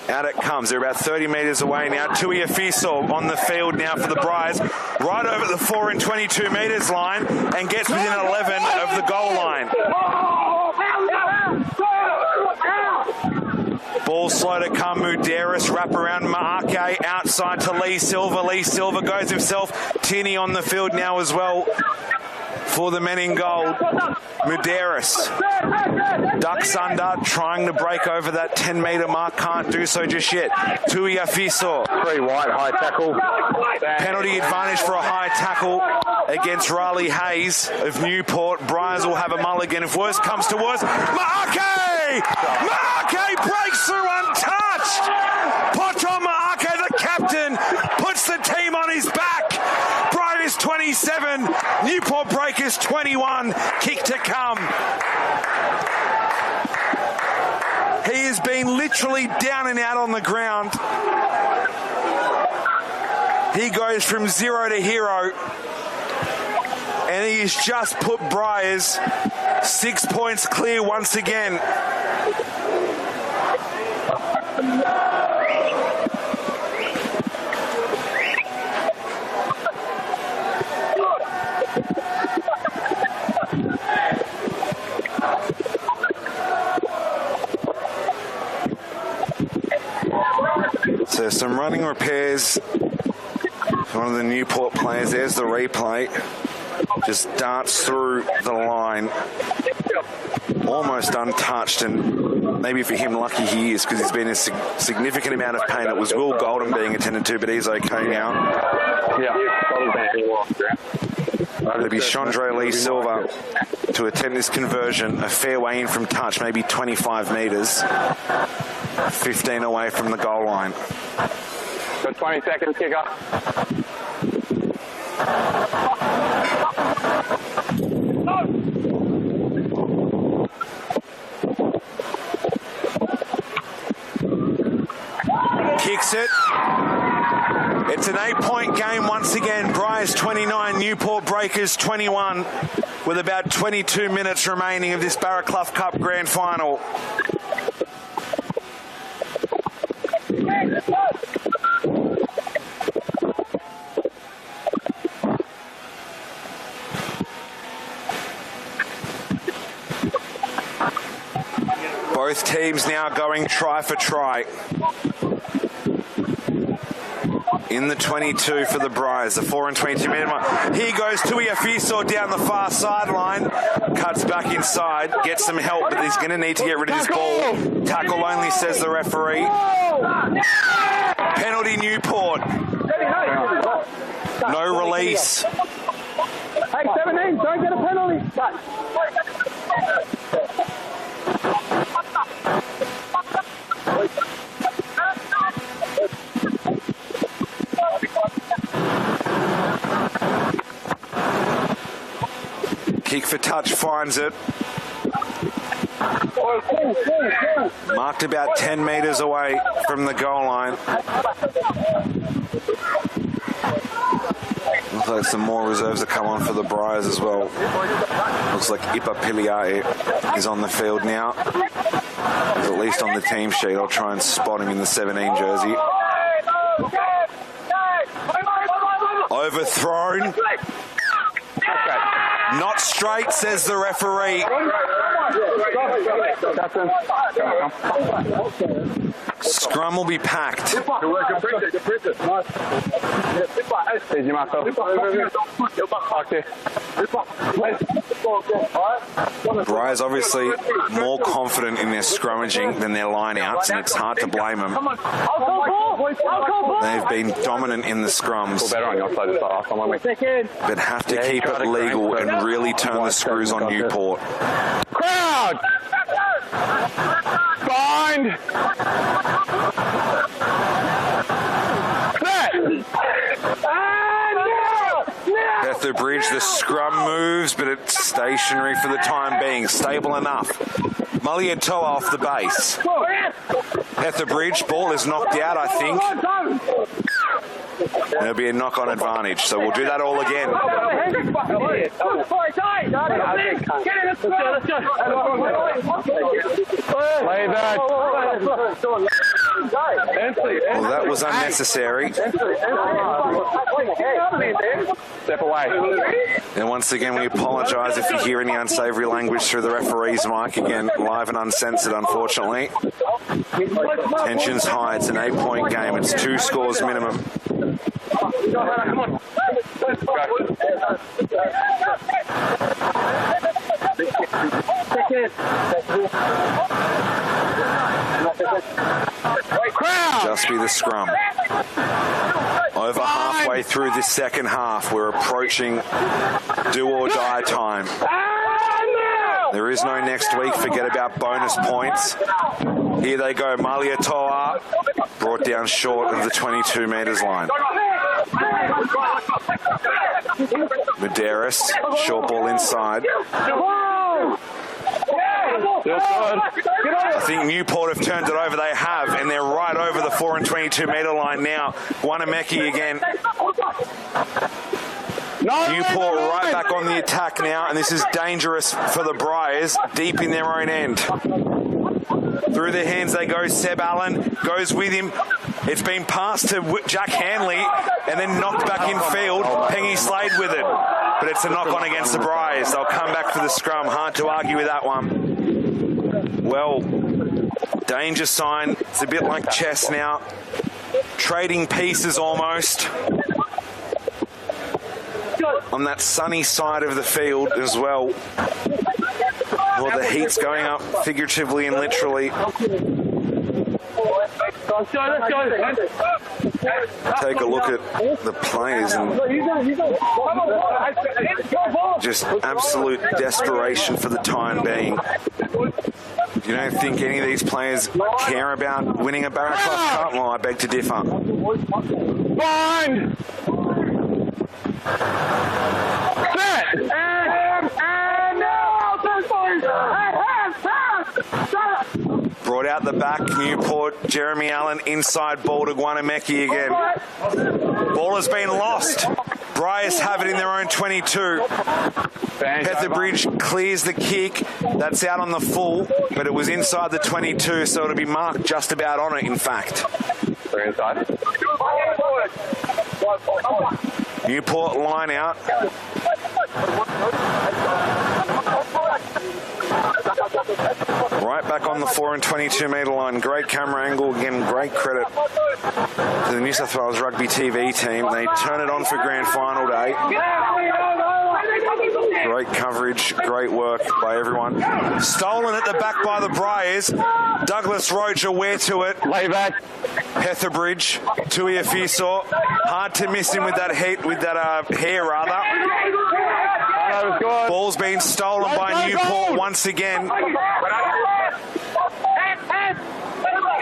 Out it comes. They're about 30 metres away now. Tui Afiso on the field now for the Briars. Right over the 4 and 22 metres line and gets within 11 of the goal line. Ball slow to come. Muderis wrap around Maake outside to Lee Silver. Lee Silver goes himself. Tinney on the field now as well for the men in gold. Muderis ducks under, trying to break over that 10-metre mark. Can't do so just yet. Tui Afiso. 3 wide, high tackle. Penalty advantage for a high tackle against Riley Hayes of Newport. Briars will have a mulligan if worse comes to worse. Maake! Maake breaks through untouched! Poto Maake, the captain, puts the team on his back. Briars 27, Newport Breakers 21. Kick to come. He has been literally down and out on the ground. He goes from 0 to hero. And he has just put Briars 6 points clear once again. So some running repairs. One of the Newport players, there's the replay. Just darts through the line. Almost untouched, and maybe for him lucky he is, because he's been in a significant amount of pain. It was Will Golden being attended to, but he's okay now. It'll be Chandra Lee Silva to attempt this conversion. A fair way in from touch, maybe 25 metres. 15 away from the goal line. So 20 seconds kicker. Kicks it. It's an 8-point game once again. Briars 29, Newport Breakers 21, with about 22 minutes remaining of this Barraclough Cup Grand Final. Both teams now going try for try. In the 22 for the Briars, the 4 and 22 minute mark. Here goes Tui Afiso down the far sideline. Cuts back inside, gets some help, but he's going to need to get rid of this ball. Tackle only, says the referee. Penalty Newport. No release. Hey, 17, don't get a penalty. Kick for touch, finds it. Marked about 10 metres away from the goal line. Looks like some more reserves have come on for the Briars as well. Looks like Ipa Piliae is on the field now. He's at least on the team sheet. I'll try and spot him in the 17 jersey. Overthrown. Not straight, says the referee. Scrum will be packed. Briars obviously more confident in their scrummaging than their line-outs, and it's hard to blame them. They've been dominant in the scrums, but have to keep it legal and really turn the screws on Newport. Crowd! Bind! Bether Bridge, the scrum moves, but it's stationary for the time being. Stable enough. Muliatoa off the base. Bether Bridge, ball is knocked out, I think. There'll be a knock-on advantage, so we'll do that all again. Well, that was unnecessary. Step away. And once again, we apologise if you hear any unsavoury language through the referee's mic. Again, live and uncensored, unfortunately. Tension's high. It's an 8-point game. It's 2 scores minimum. Just be the scrum. Over halfway through this second half, we're approaching do or die time. There is no next week. Forget about bonus points. Here they go. Muliatoa brought down short of the 22 metres line. Medeiros, short ball inside. I think Newport have turned it over. They have, and they're right over the 4 and 22 metre line now. Wanameki again. Newport right back on the attack now, and this is dangerous for the Briars, deep in their own end. Through their hands they go. Seb Allen goes with him. It's been passed to Jack Hanley and then knocked back in field. Pengy Slade with it. But it's a knock-on against the Briars. They'll come back for the scrum. Hard to argue with that one. Well, danger sign. It's a bit like chess now. Trading pieces almost. On that sunny side of the field as well. Well, the heat's going up figuratively and literally. Take a look at the players and just absolute desperation for the time being. You don't think any of these players care about winning a Barraclough Cup? Well, I beg to differ. Bind! Set! Brought out the back, Newport, Jeremy Allen, inside ball to Wanameki again. Ball has been lost. Briars have it in their own 22. Bether Bridge clears the kick. That's out on the full, but it was inside the 22, so it'll be marked just about on it, in fact. We're inside. Newport line out. Right back on the 4 and 22 metre line. Great camera angle. Again, great credit to the New South Wales Rugby TV team. They turn it on for grand final day. Great coverage, great work by everyone. Stolen at the back by the Briars. Douglas Roach aware to it. Lay back. Bether Bridge, Tuiafiso. Hard to miss him with that hair rather. Ball's been stolen by Newport once again.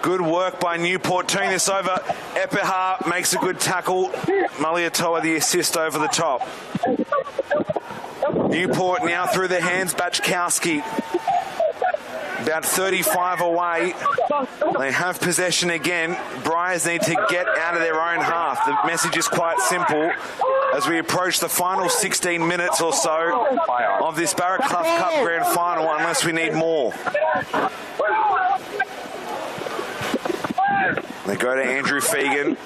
Good work by Newport, turning this over. Epeha makes a good tackle. Muliatoa the assist over the top. Newport now through their hands. Bachkowski. about 35 away. They have possession again. Briars need to get out of their own half. The message is quite simple as we approach the final 16 minutes or so of this Barraclough Cup Grand Final, unless we need more. They go to Andrew Fegan.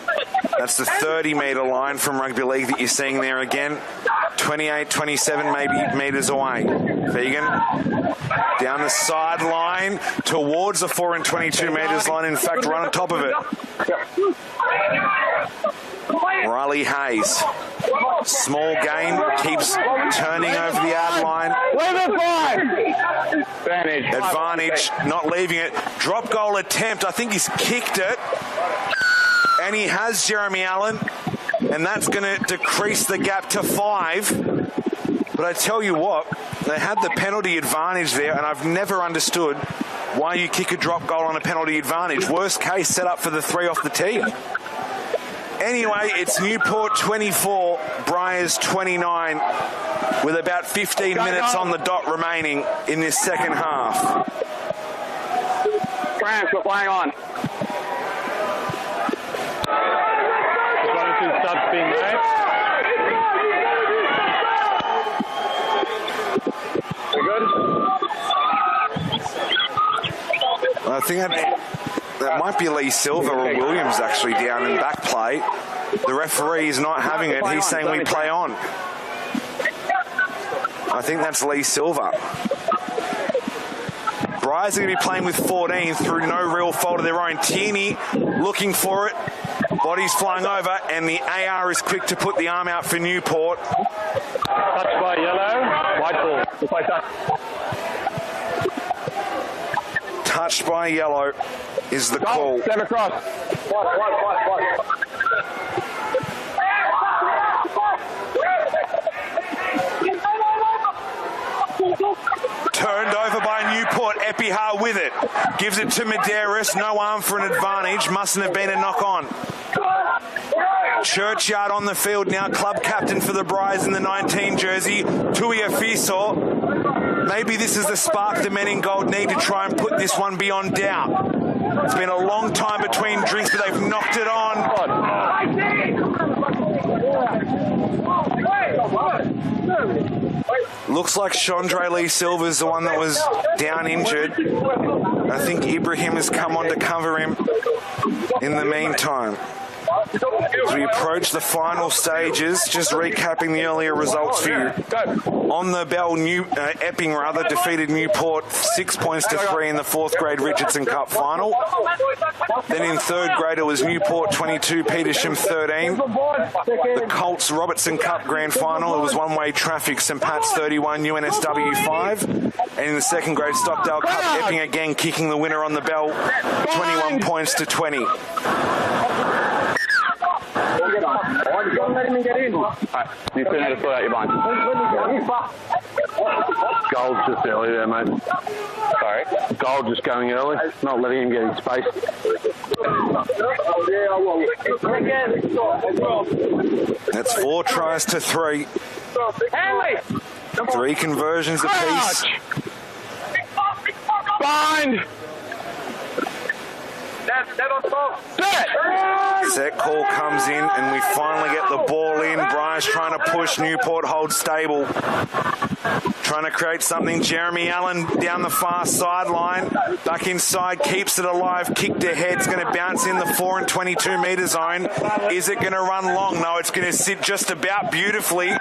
That's the 30-metre line from rugby league that you're seeing there again. 28, 27 maybe metres away. Fegan down the sideline towards the 4 and 22 metres line. In fact, right on top of it. Riley Hayes. Small game, keeps turning over the yard line. Advantage, not leaving it. Drop goal attempt. I think he's kicked it. And he has, Jeremy Allen. And that's going to decrease the gap to 5. But I tell you what, they had the penalty advantage there, and I've never understood why you kick a drop goal on a penalty advantage. Worst case, set up for the 3 off the tee. Anyway, it's Newport 24, Briars 29, with about 15 minutes on the dot remaining in this second half. France, we're playing on. Subs being made. We're good? I think that might be Lee Silver or Williams actually down in back play. The referee is not having it. He's saying we play on. I think that's Lee Silver. Briars are going to be playing with 14 through no real fault of their own. Tierney looking for it. Body's flying over, and the AR is quick to put the arm out for Newport. Touched by yellow. White ball. We'll play touch. Touched by yellow is the call. Step across. White. Turned over by Newport. Epihar with it. Gives it to Medeiros. No arm for an advantage. Mustn't have been a knock on. Churchyard on the field now. Club captain for the Briars in the 19 jersey. Tuia Fiso. Maybe this is the spark the men in gold need to try and put this one beyond doubt. It's been a long time between drinks, but they've knocked it on. Looks like Chandre Lee Silver's the one that was down injured. I think Ibrahim has come on to cover him in the meantime. As we approach the final stages, just recapping the earlier results for you. On the bell, Epping defeated Newport 6 points to 3 in the 4th grade Richardson Cup final. Then in 3rd grade, it was Newport 22, Petersham 13. The Colts Robertson Cup grand final, it was one-way traffic, St Pat's 31, UNSW 5. And in the 2nd grade Stockdale Cup, Epping again kicking the winner on the bell, 21 points to 20. Don't let me get in. Alright, you still need to sort out your bind. Gold just early there, mate. Sorry? Gold just going early, not letting him get in space. That's 4 tries to 3. 3 conversions apiece. Bind! Set call comes in, and we finally get the ball in. Briars trying to push. Newport holds stable. Trying to create something. Jeremy Allen down the far sideline. Back inside, keeps it alive. Kicked ahead. It's going to bounce in the 4 and 22 metre zone. Is it going to run long? No, it's going to sit just about beautifully.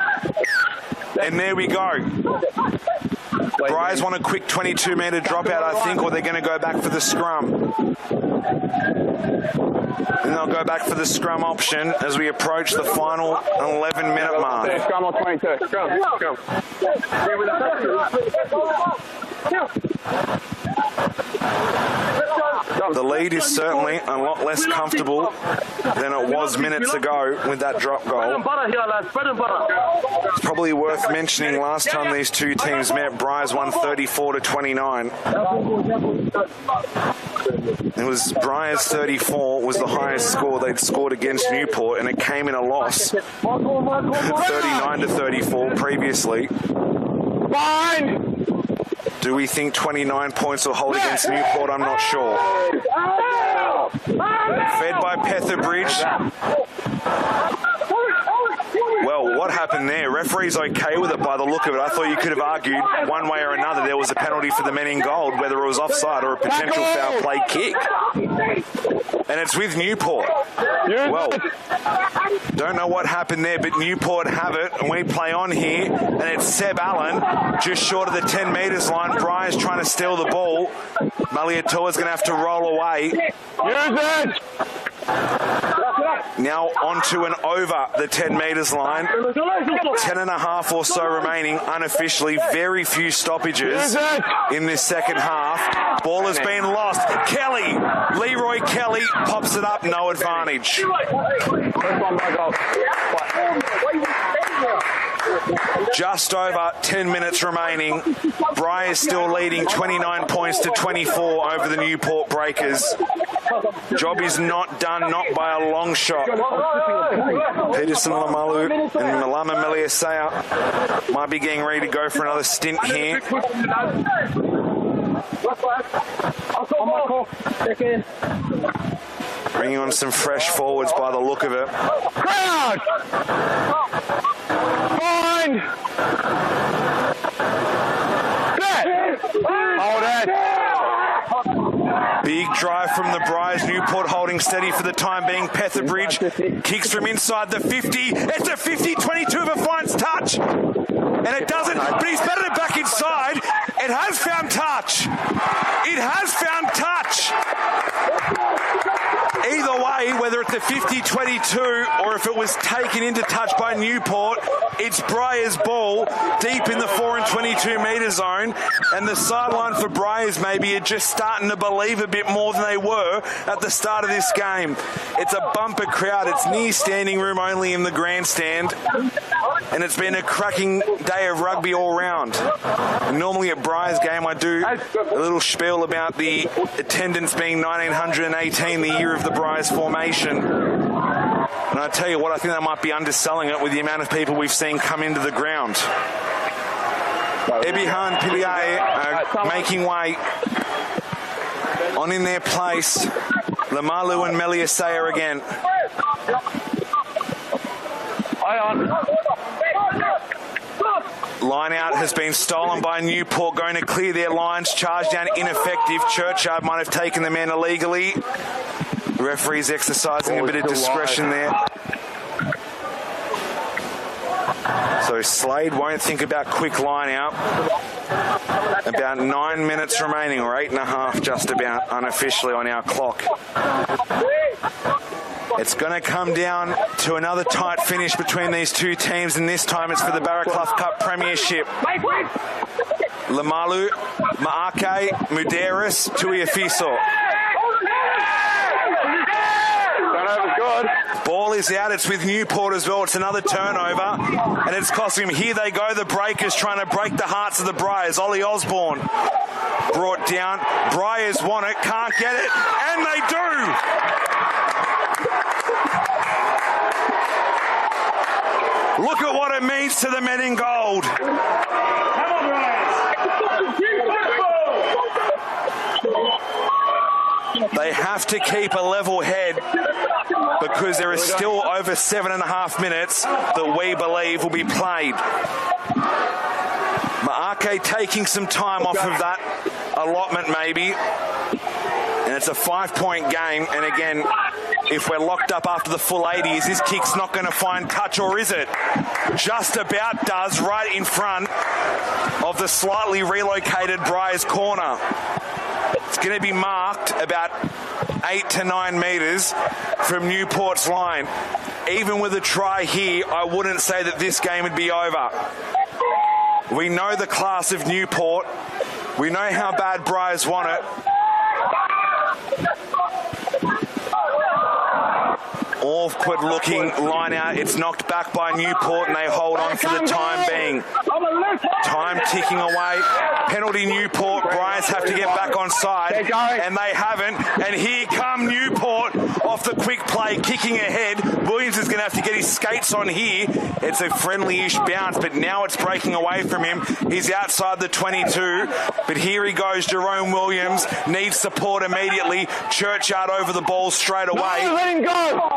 And there we go. Briars want a quick 22-metre dropout, I think, or they're going to go back for the scrum. And they'll go back for the scrum option as we approach the final 11-minute mark. Scrum or 22. Scrum. The lead is certainly a lot less comfortable than it was minutes ago with that drop goal. It's probably worth mentioning last time these two teams met, Briars won 34-29. It was Briars 34 was the highest score they'd scored against Newport, and it came in a loss 39-34 previously. Fine! Do we think 29 points will hold against Newport? I'm not sure. Fed by Petherbridge. Well, what happened there? Referee's okay with it by the look of it. I thought you could have argued one way or another there was a penalty for the men in gold, whether it was offside or a potential foul play kick. And it's with Newport. Well, don't know what happened there, but Newport have it, and we play on here, and it's Seb Allen just short of the 10 metres line. Briars trying to steal the ball. Maliatua's going to have to roll away. Now onto and over the 10 metres line. 10 and a half or so remaining unofficially. Very few stoppages in this second half. Ball has been lost. Kelly, Leroy Kelly pops it up. No advantage. Just over 10 minutes remaining. Briars still leading 29 points to 24 over the Newport Breakers. Job is not done, not by a long shot. Peterson, Lamalu and Malama Meliasea might be getting ready to go for another stint here. Bringing on some fresh forwards by the look of it. Crowd! Fine! Hold it! Big drive from the Briars. Newport holding steady for the time being. Petherbridge kicks from inside the 50. It's a 50-22 if it finds touch. And it doesn't, but he's batted it back inside. It has found touch. It has found touch. Either way, whether it's a 50-22 or if it was taken into touch by Newport, it's Briars' ball deep in the 4 and 22 metre zone, and the sideline for Briars maybe are just starting to believe a bit more than they were at the start of this game. It's a bumper crowd. It's near standing room only in the grandstand, and it's been a cracking day of rugby all round. And normally at Briars' game I do a little spiel about the attendance being 1918, the year of the Briars formation. And I tell you what, I think they might be underselling it with the amount of people we've seen come into the ground. Ebihan Piliae making way on in their place. Lamalu and Meliasea again. Line out has been stolen by Newport, going to clear their lines. Charge down ineffective. Churchyard might have taken the man illegally. The referee's exercising a bit of discretion there. So Slade won't think about quick line out. About 9 minutes remaining, or 8.5 just about unofficially on our clock. It's going to come down to another tight finish between these two teams, and this time it's for the Barraclough Cup Premiership. Lamalu, Maake, Muderis, Tuiafiso. Turnover's good. Ball is out. It's with Newport as well. It's another turnover, and it's costing him. Here they go, the Breakers trying to break the hearts of the Briars. Ollie Osborne brought down. Briars want it, can't get it, and they do. Look at what it means to the men in gold. Come on, They have to keep a level head because there is still over 7.5 minutes that we believe will be played. Maake taking some time off of that allotment maybe. And it's a 5-point game. And again, if we're locked up after the full 80, is this kick's not going to find touch, or is it? Just about does, right in front of the slightly relocated Briars corner. It's going to be marked about 8 to 9 metres from Newport's line. Even with a try here, I wouldn't say that this game would be over. We know the class of Newport. We know how bad Briars want it. Awkward looking line out. It's knocked back by Newport and they hold on for the time being. Time ticking away. Penalty Newport. Briars have to get back on side, and they haven't. And here come Newport off the quick play, kicking ahead. Williams is going to have to get his skates on here. It's a friendly-ish bounce, but now it's breaking away from him. He's outside the 22, but here he goes. Jerome Williams needs support immediately. Churchyard over the ball straight away. No, let him go!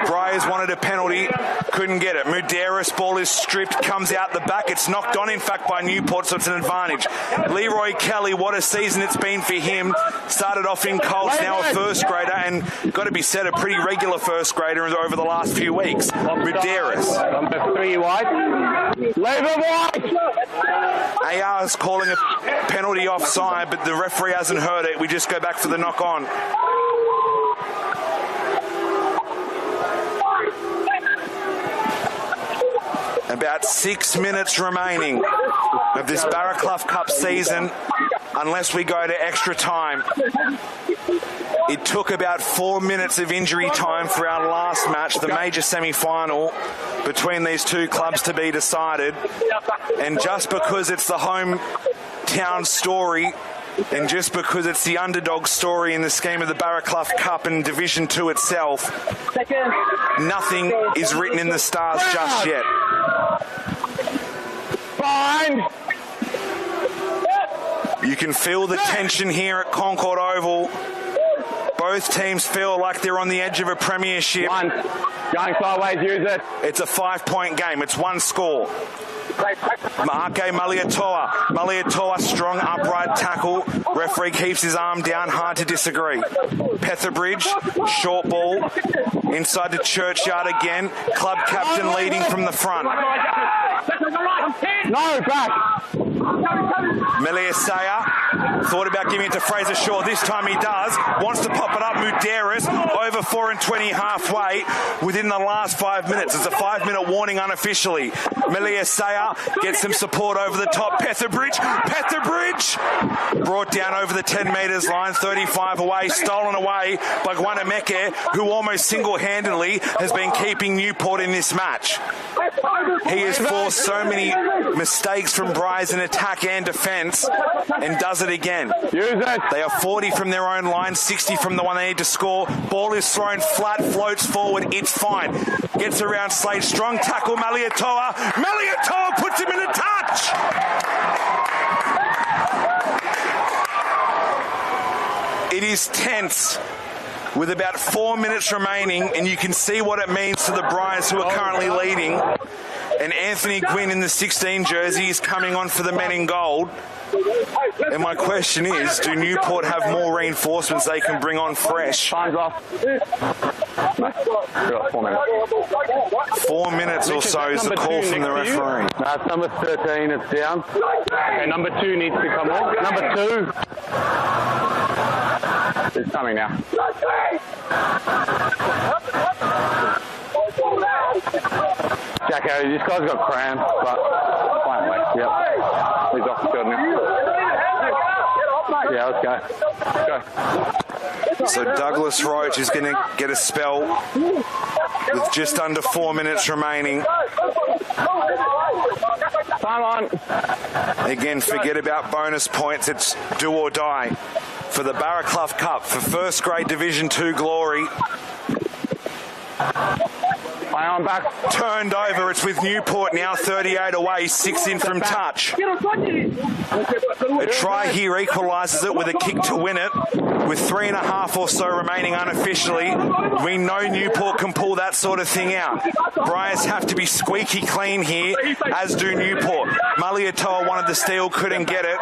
Briars wanted a penalty, couldn't get it. Muderis, ball is stripped, comes out the back. It's knocked on, in fact, by Newport, so it's an advantage. Leroy Kelly, what a season it's been for him. Started off in Colts, now a first grader, and got to be said, a pretty regular first grader over the last few weeks. Muderis. Number 3 white. Leave him white! AR is calling a penalty offside, but the referee hasn't heard it. We just go back for the knock on. About 6 minutes remaining of this Barraclough Cup season, unless we go to extra time. It took about 4 minutes of injury time for our last match, the major semi-final between these two clubs, to be decided. And just because it's the hometown story, and just because it's the underdog story in the scheme of the Barraclough Cup and Division 2 itself, nothing is written in the stars just yet. Fine. You can feel the tension here at Concord Oval. Both teams feel like they're on the edge of a premiership. One. Going sideways, use it. It's a 5-point game. It's one score. Maake Maliatoa. Maliatoa, strong upright tackle. Referee keeps his arm down. Hard to disagree. Petherbridge, short ball. Inside to Churchyard again. Club captain leading from the front. No, back. Meliasaya thought about giving it to Fraser Shaw. This time he does. Wants to pop it up. Muderis over 4 and 20 halfway within the last 5 minutes. It's a 5-minute warning unofficially. Meliasaya gets some support over the top. Petherbridge brought down over the 10 metres line. 35 away. Stolen away by Guanameke, who almost single-handedly has been keeping Newport in this match. He has forced so many mistakes from Briars in attack and defence, and does it again. Use it. They are 40 from their own line, 60 from the one they need to score. Ball is thrown flat, floats forward, it's fine. Gets around Slade, strong tackle, Maliatoa. Maliatoa puts him in a touch! It is tense with about 4 minutes remaining, and you can see what it means to the Briars, who are currently leading. And Anthony Gwynn in the 16 jersey is coming on for the men in gold. And my question is, do Newport have more reinforcements they can bring on fresh? Time's off. 4 minutes. 4 minutes or so is the call from the referee. That's number 13, it's down. Okay, number 2 needs to come on. Number 2. It's coming now. Jacko, this guy's got cramp, but fine, mate. Yep. He's off the field now. Yeah, let's go. So Douglas Roach is going to get a spell with just under 4 minutes remaining. Time on. Again, forget about bonus points. It's do or die for the Barraclough Cup for first grade Division 2 glory. On back. Turned over. It's with Newport now, 38 away, 6 in from touch. A try here equalises it with a kick to win it. With 3.5 or so remaining unofficially, we know Newport can pull that sort of thing out. Briars have to be squeaky clean here, as do Newport. Maliatoa wanted the steal, couldn't get it.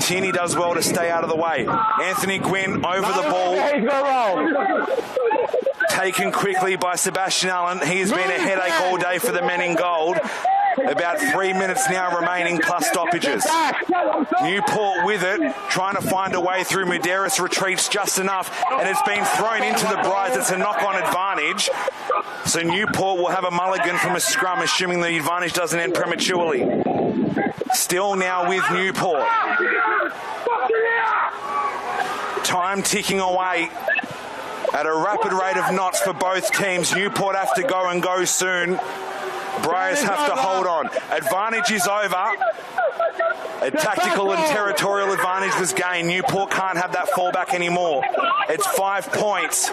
Tierney does well to stay out of the way. Anthony Gwynn over the ball. Taken quickly by Sebastian Allen. He has been a headache all day for the men in gold. About 3 minutes now remaining plus stoppages. Newport with it, trying to find a way through. Muderis retreats just enough, and it's been thrown into the Briars. It's a knock-on advantage. So Newport will have a mulligan from a scrum, assuming the advantage doesn't end prematurely. Still now with Newport. Time ticking away at a rapid rate of knots for both teams. Newport have to go and go soon. Briars have to hold on. Advantage is over. A tactical and territorial advantage was gained. Newport can't have that fallback anymore. It's 5 points.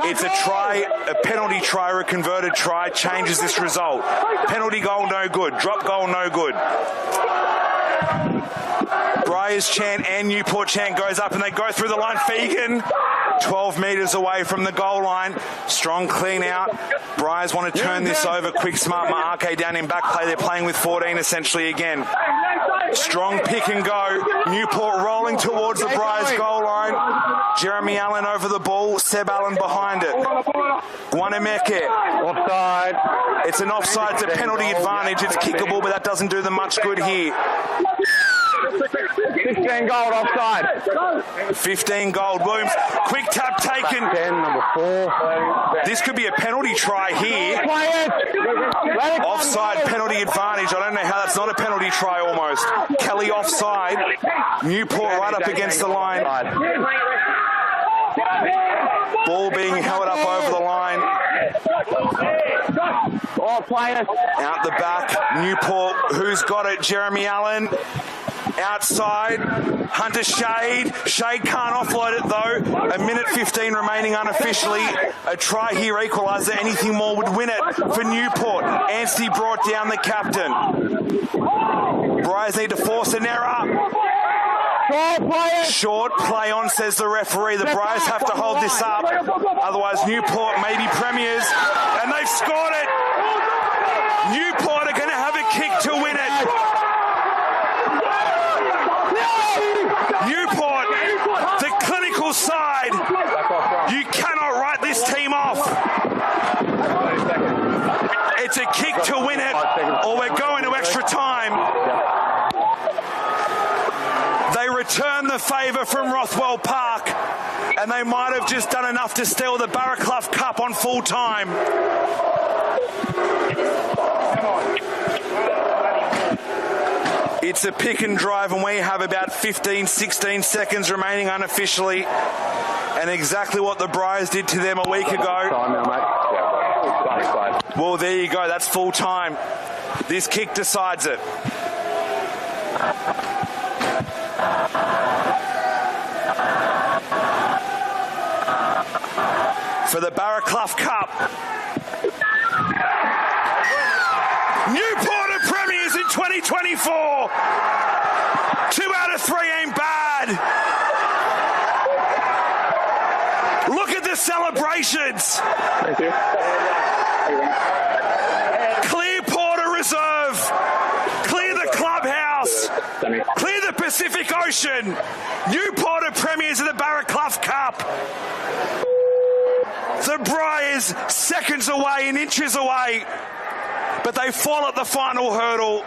It's a try, a penalty try or a converted try changes this result. Penalty goal, no good. Drop goal, no good. Briars chant and Newport chant goes up and they go through the line. Fegan, 12 metres away from the goal line. Strong clean out. Briars want to turn this over. Quick, smart Maake down in back play. They're playing with 14 essentially again. Strong pick and go. Newport rolling towards the Briars goal line. Jeremy Allen over the ball. Seb Allen behind it. Guanameke. Offside. It's an offside. It's a penalty advantage. It's kickable, but that doesn't do them much good here. 15 gold offside. 15 gold. Williams, quick tap taken. 10, number 4. This could be a penalty try here. Offside, penalty advantage. I don't know how that's not a penalty try almost. Kelly offside. Newport right up against the line. Ball being held up over the line. All players. Out the back. Newport, who's got it? Jeremy Allen. Outside, Hunter Shade. Shade can't offload it though. A minute 15 remaining unofficially. A try here equaliser. Anything more would win it for Newport. Anstey brought down the captain. Briars need to force an error. Short play on, says the referee. The Briars have to hold this up. Otherwise Newport may be premiers. And they've scored it. Newport are going to have a kick to win it. Newport, the clinical side. You cannot write this team off. It's a kick to win it, or we're going to extra time. They return the favour from Rothwell Park, and they might have just done enough to steal the Barraclough Cup on full time. It's a pick and drive, and we have about 15, 16 seconds remaining unofficially. And exactly what the Briars did to them a week ago. Well, there you go. That's full time. This kick decides it. For the Barraclough Cup. Newport are premiers in 2024. 2 out of 3 ain't bad. Look at the celebrations. Thank you. Clear Porter Reserve. Clear the clubhouse. Clear the Pacific Ocean. Newport are premiers of the Barraclough Cup. The Briars seconds away and inches away. But they fall at the final hurdle.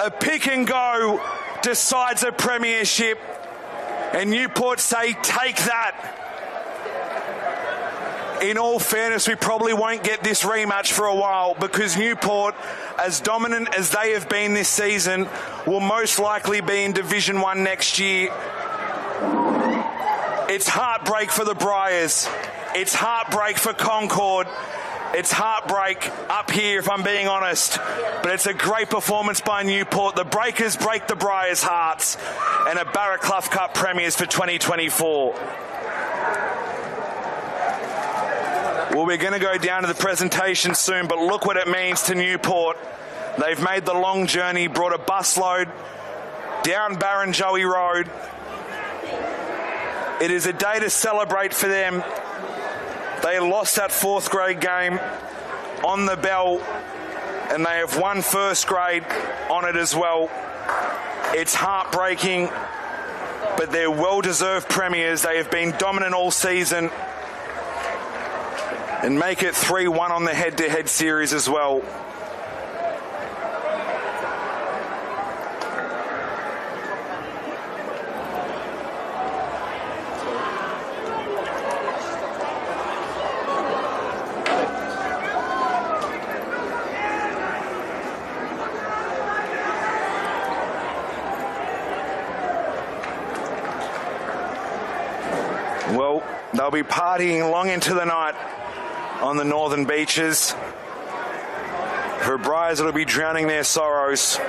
A pick and go decides a premiership. And Newport say, take that. In all fairness, we probably won't get this rematch for a while because Newport, as dominant as they have been this season, will most likely be in Division 1 next year. It's heartbreak for the Briars. It's heartbreak for Concord. It's heartbreak up here, if I'm being honest. But it's a great performance by Newport. The Breakers break the Briars' hearts. And a Barraclough Cup premiers for 2024. Well, we're going to go down to the presentation soon, but look what it means to Newport. They've made the long journey, brought a busload down Barrenjoey Road. It is a day to celebrate for them. They lost that 4th grade game on the bell, and they have won 1st grade on it as well. It's heartbreaking, but they're well-deserved premiers. They have been dominant all season and make it 3-1 on the head-to-head series as well. Well, they'll be partying long into the night on the northern beaches. For Briars, it'll be drowning their sorrows.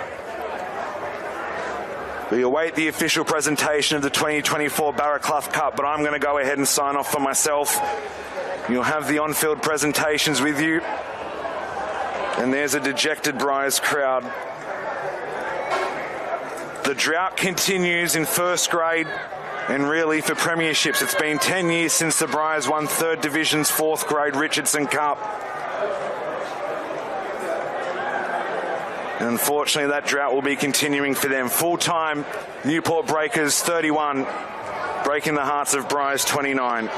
We await the official presentation of the 2024 Barraclough Cup, but I'm going to go ahead and sign off for myself. You'll have the on-field presentations with you. And there's a dejected Briars crowd. The drought continues in first grade and really for premierships. It's been 10 years since the Briars won 3rd Division's 4th grade Richardson Cup. And unfortunately, that drought will be continuing for them. Full-time Newport Breakers 31, breaking the hearts of Briars 29.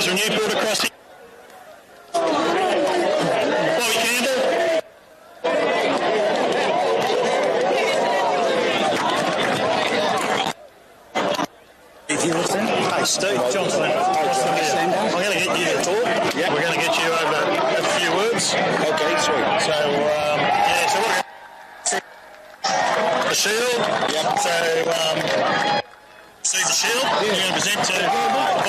From Newport across the Bobby Campbell. Hey Steve, Johnson. I'm going to get you to talk. Yeah. We're going to get you over a few words. Okay, sweet. So, so what the shield. Yep. So, see the shield. Yeah. You're going to present to Bob.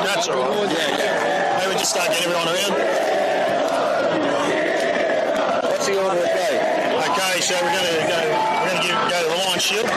That's all right. Yeah. Maybe just start getting everyone around. What's the order of play? Okay, so we're going to go to the line shield.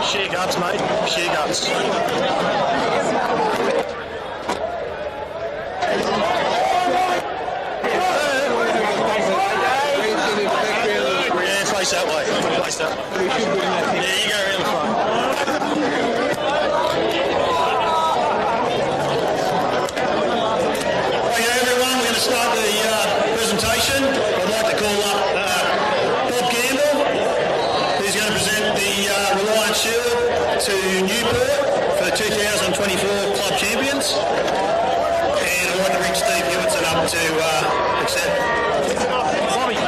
Sheer guts, mate. Sheer guts. Yeah, face that way. Face that way. Yeah, you go around the front. Okay, everyone, we're going to start the presentation. I'd like to call up Bob Campbell, who's going to present the Reliance Shield to Newport for the 2024 Club Champions. And I'd like to bring Steve Hewitson up to accept. Bobby, we're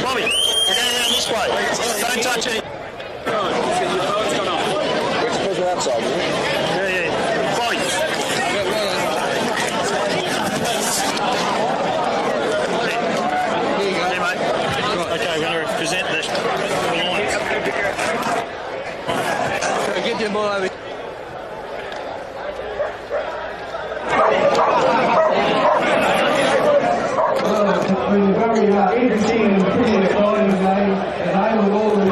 going around this way. Don't touch it. Where's the outside, man? Yeah. Bobby. Yeah, mate. Okay, we're going to present this. Get your ball over. It's been very interesting and pretty exciting today. Today with all the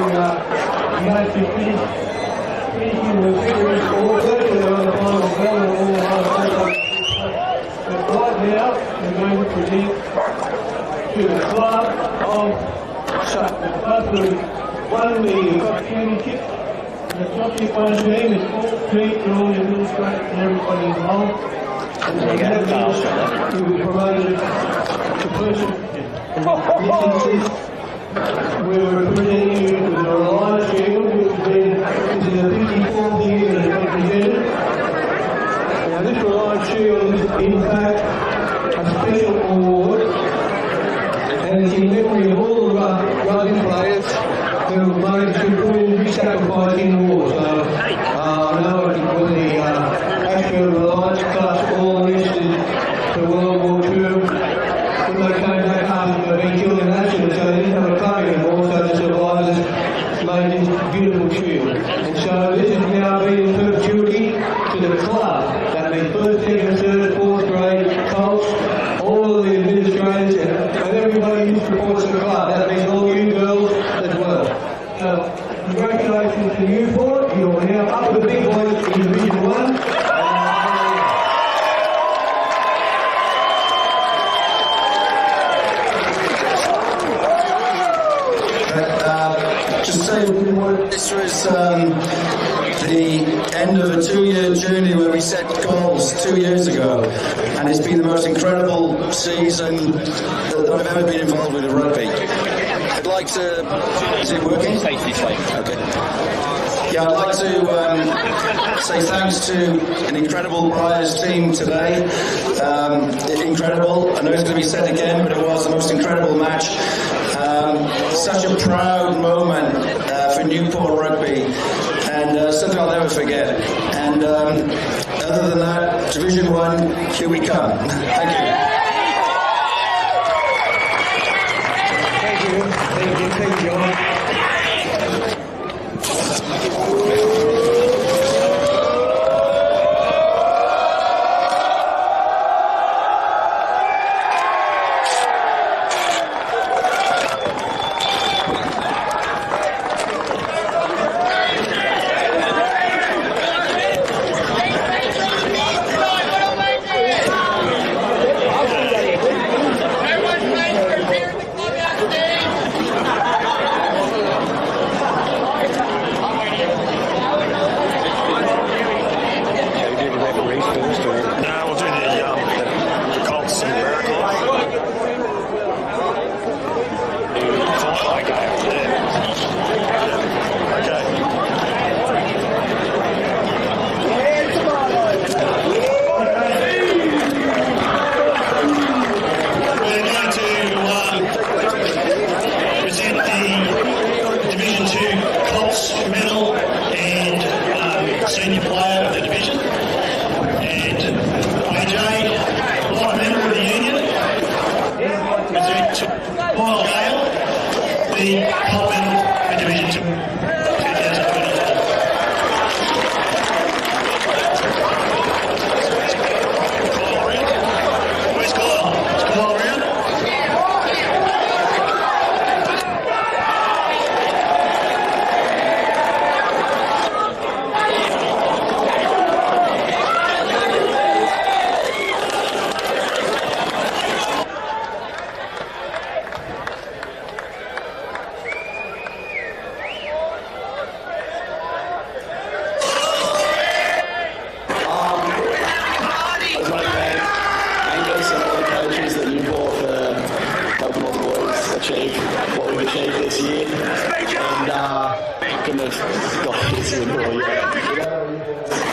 guys who finishing the series, all virtually on the final bell and all the other but right now, we're going to present to the club of Sutton, who won the Cup Championship. The Chelsea Fund team is full street and all the administrators and everybody involved. And so that means we were promoted to person. We were representing you with the Reliance Shield, which has been this is the 54th year that it's been presented. Now this Reliance Shield is in fact a special award, and it's in memory of all the rugby players who made supreme sacrifice in war. So I know it was the Ashfield Reliance Class all enlisted to World War II. When they came back after being killed in action, so they didn't have a claim anymore, so the survivors rookie, to the club, that means first, second, third, fourth grade, coach, all of the administrators and everybody who supports the club. That means all you girls as well. So, congratulations to Newport. You're now up with the big boys in Division 1. Just say this was the end of a 2-year journey where we set goals 2 years ago, and it's been the most incredible season that I've ever been involved with in rugby. I'd like to... Is it working? Okay. Yeah, I'd like to say thanks to an incredible Briars team today. Incredible. I know it's going to be said again, but it was the most incredible match. Such a proud moment for Newport Rugby, and something I'll never forget. And other than that, Division 1, here we come. Thank you. Thank you, John.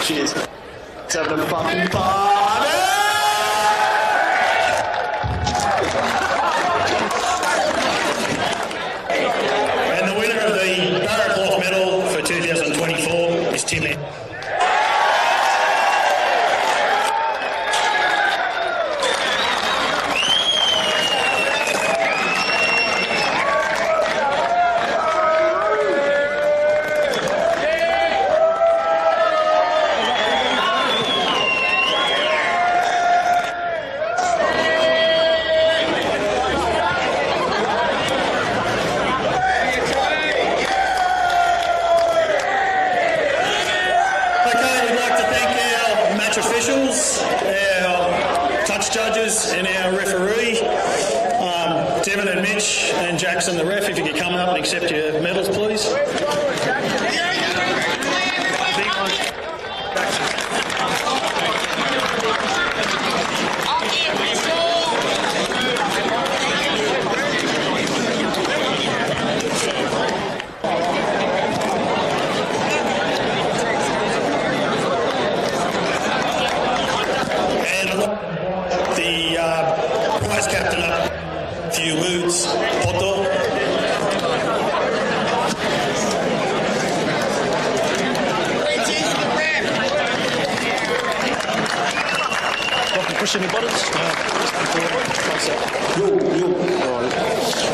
Cheers. Let's have a fucking party! And the winner of the Barraclough medal for 2024 is Tim. Officials, our touch judges and our referee, Devon and Mitch and Jackson the ref, if you could come up and accept your medals please. Captain up a few words, Poto. Push any buttons?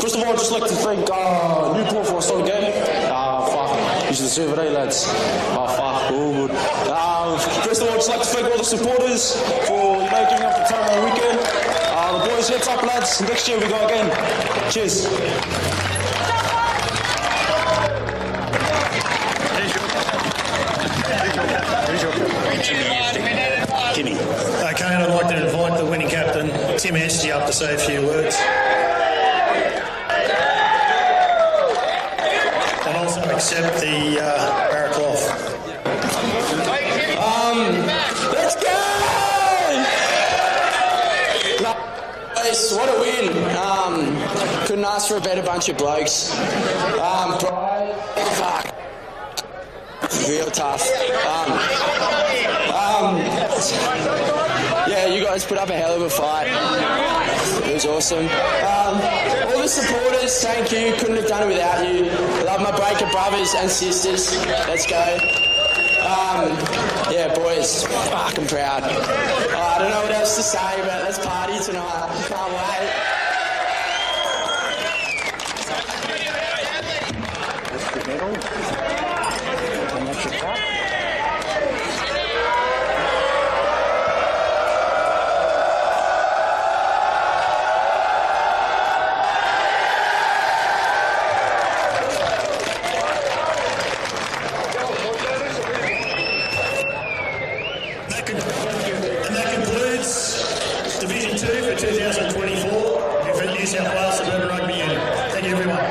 First of all, I'd just like to thank Newport for a solid game. This is deserve it, lads. Oh, fuck, all good. First of all, I'd just like to thank all the supporters for, doing up the time on the weekend. The boys, heads up, lads. Next year we go again. Cheers. Timmy. Okay, and I'd like to invite the winning captain, Tim Anstey, up to say a few words. And also accept the Barraclough. Let's go! Nice, what a win. Couldn't ask for a better bunch of blokes. Fuck. Real tough. Yeah, you guys put up a hell of a fight. It was awesome. All the supporters, thank you. Couldn't have done it without you. I love my breaker brothers and sisters. Let's go. Yeah, boys, fucking proud. I don't know what else to say, but let's party tonight. Can't wait. And that concludes Division 2 for 2024 for New South Wales Suburban Rugby Union. Thank you, everyone.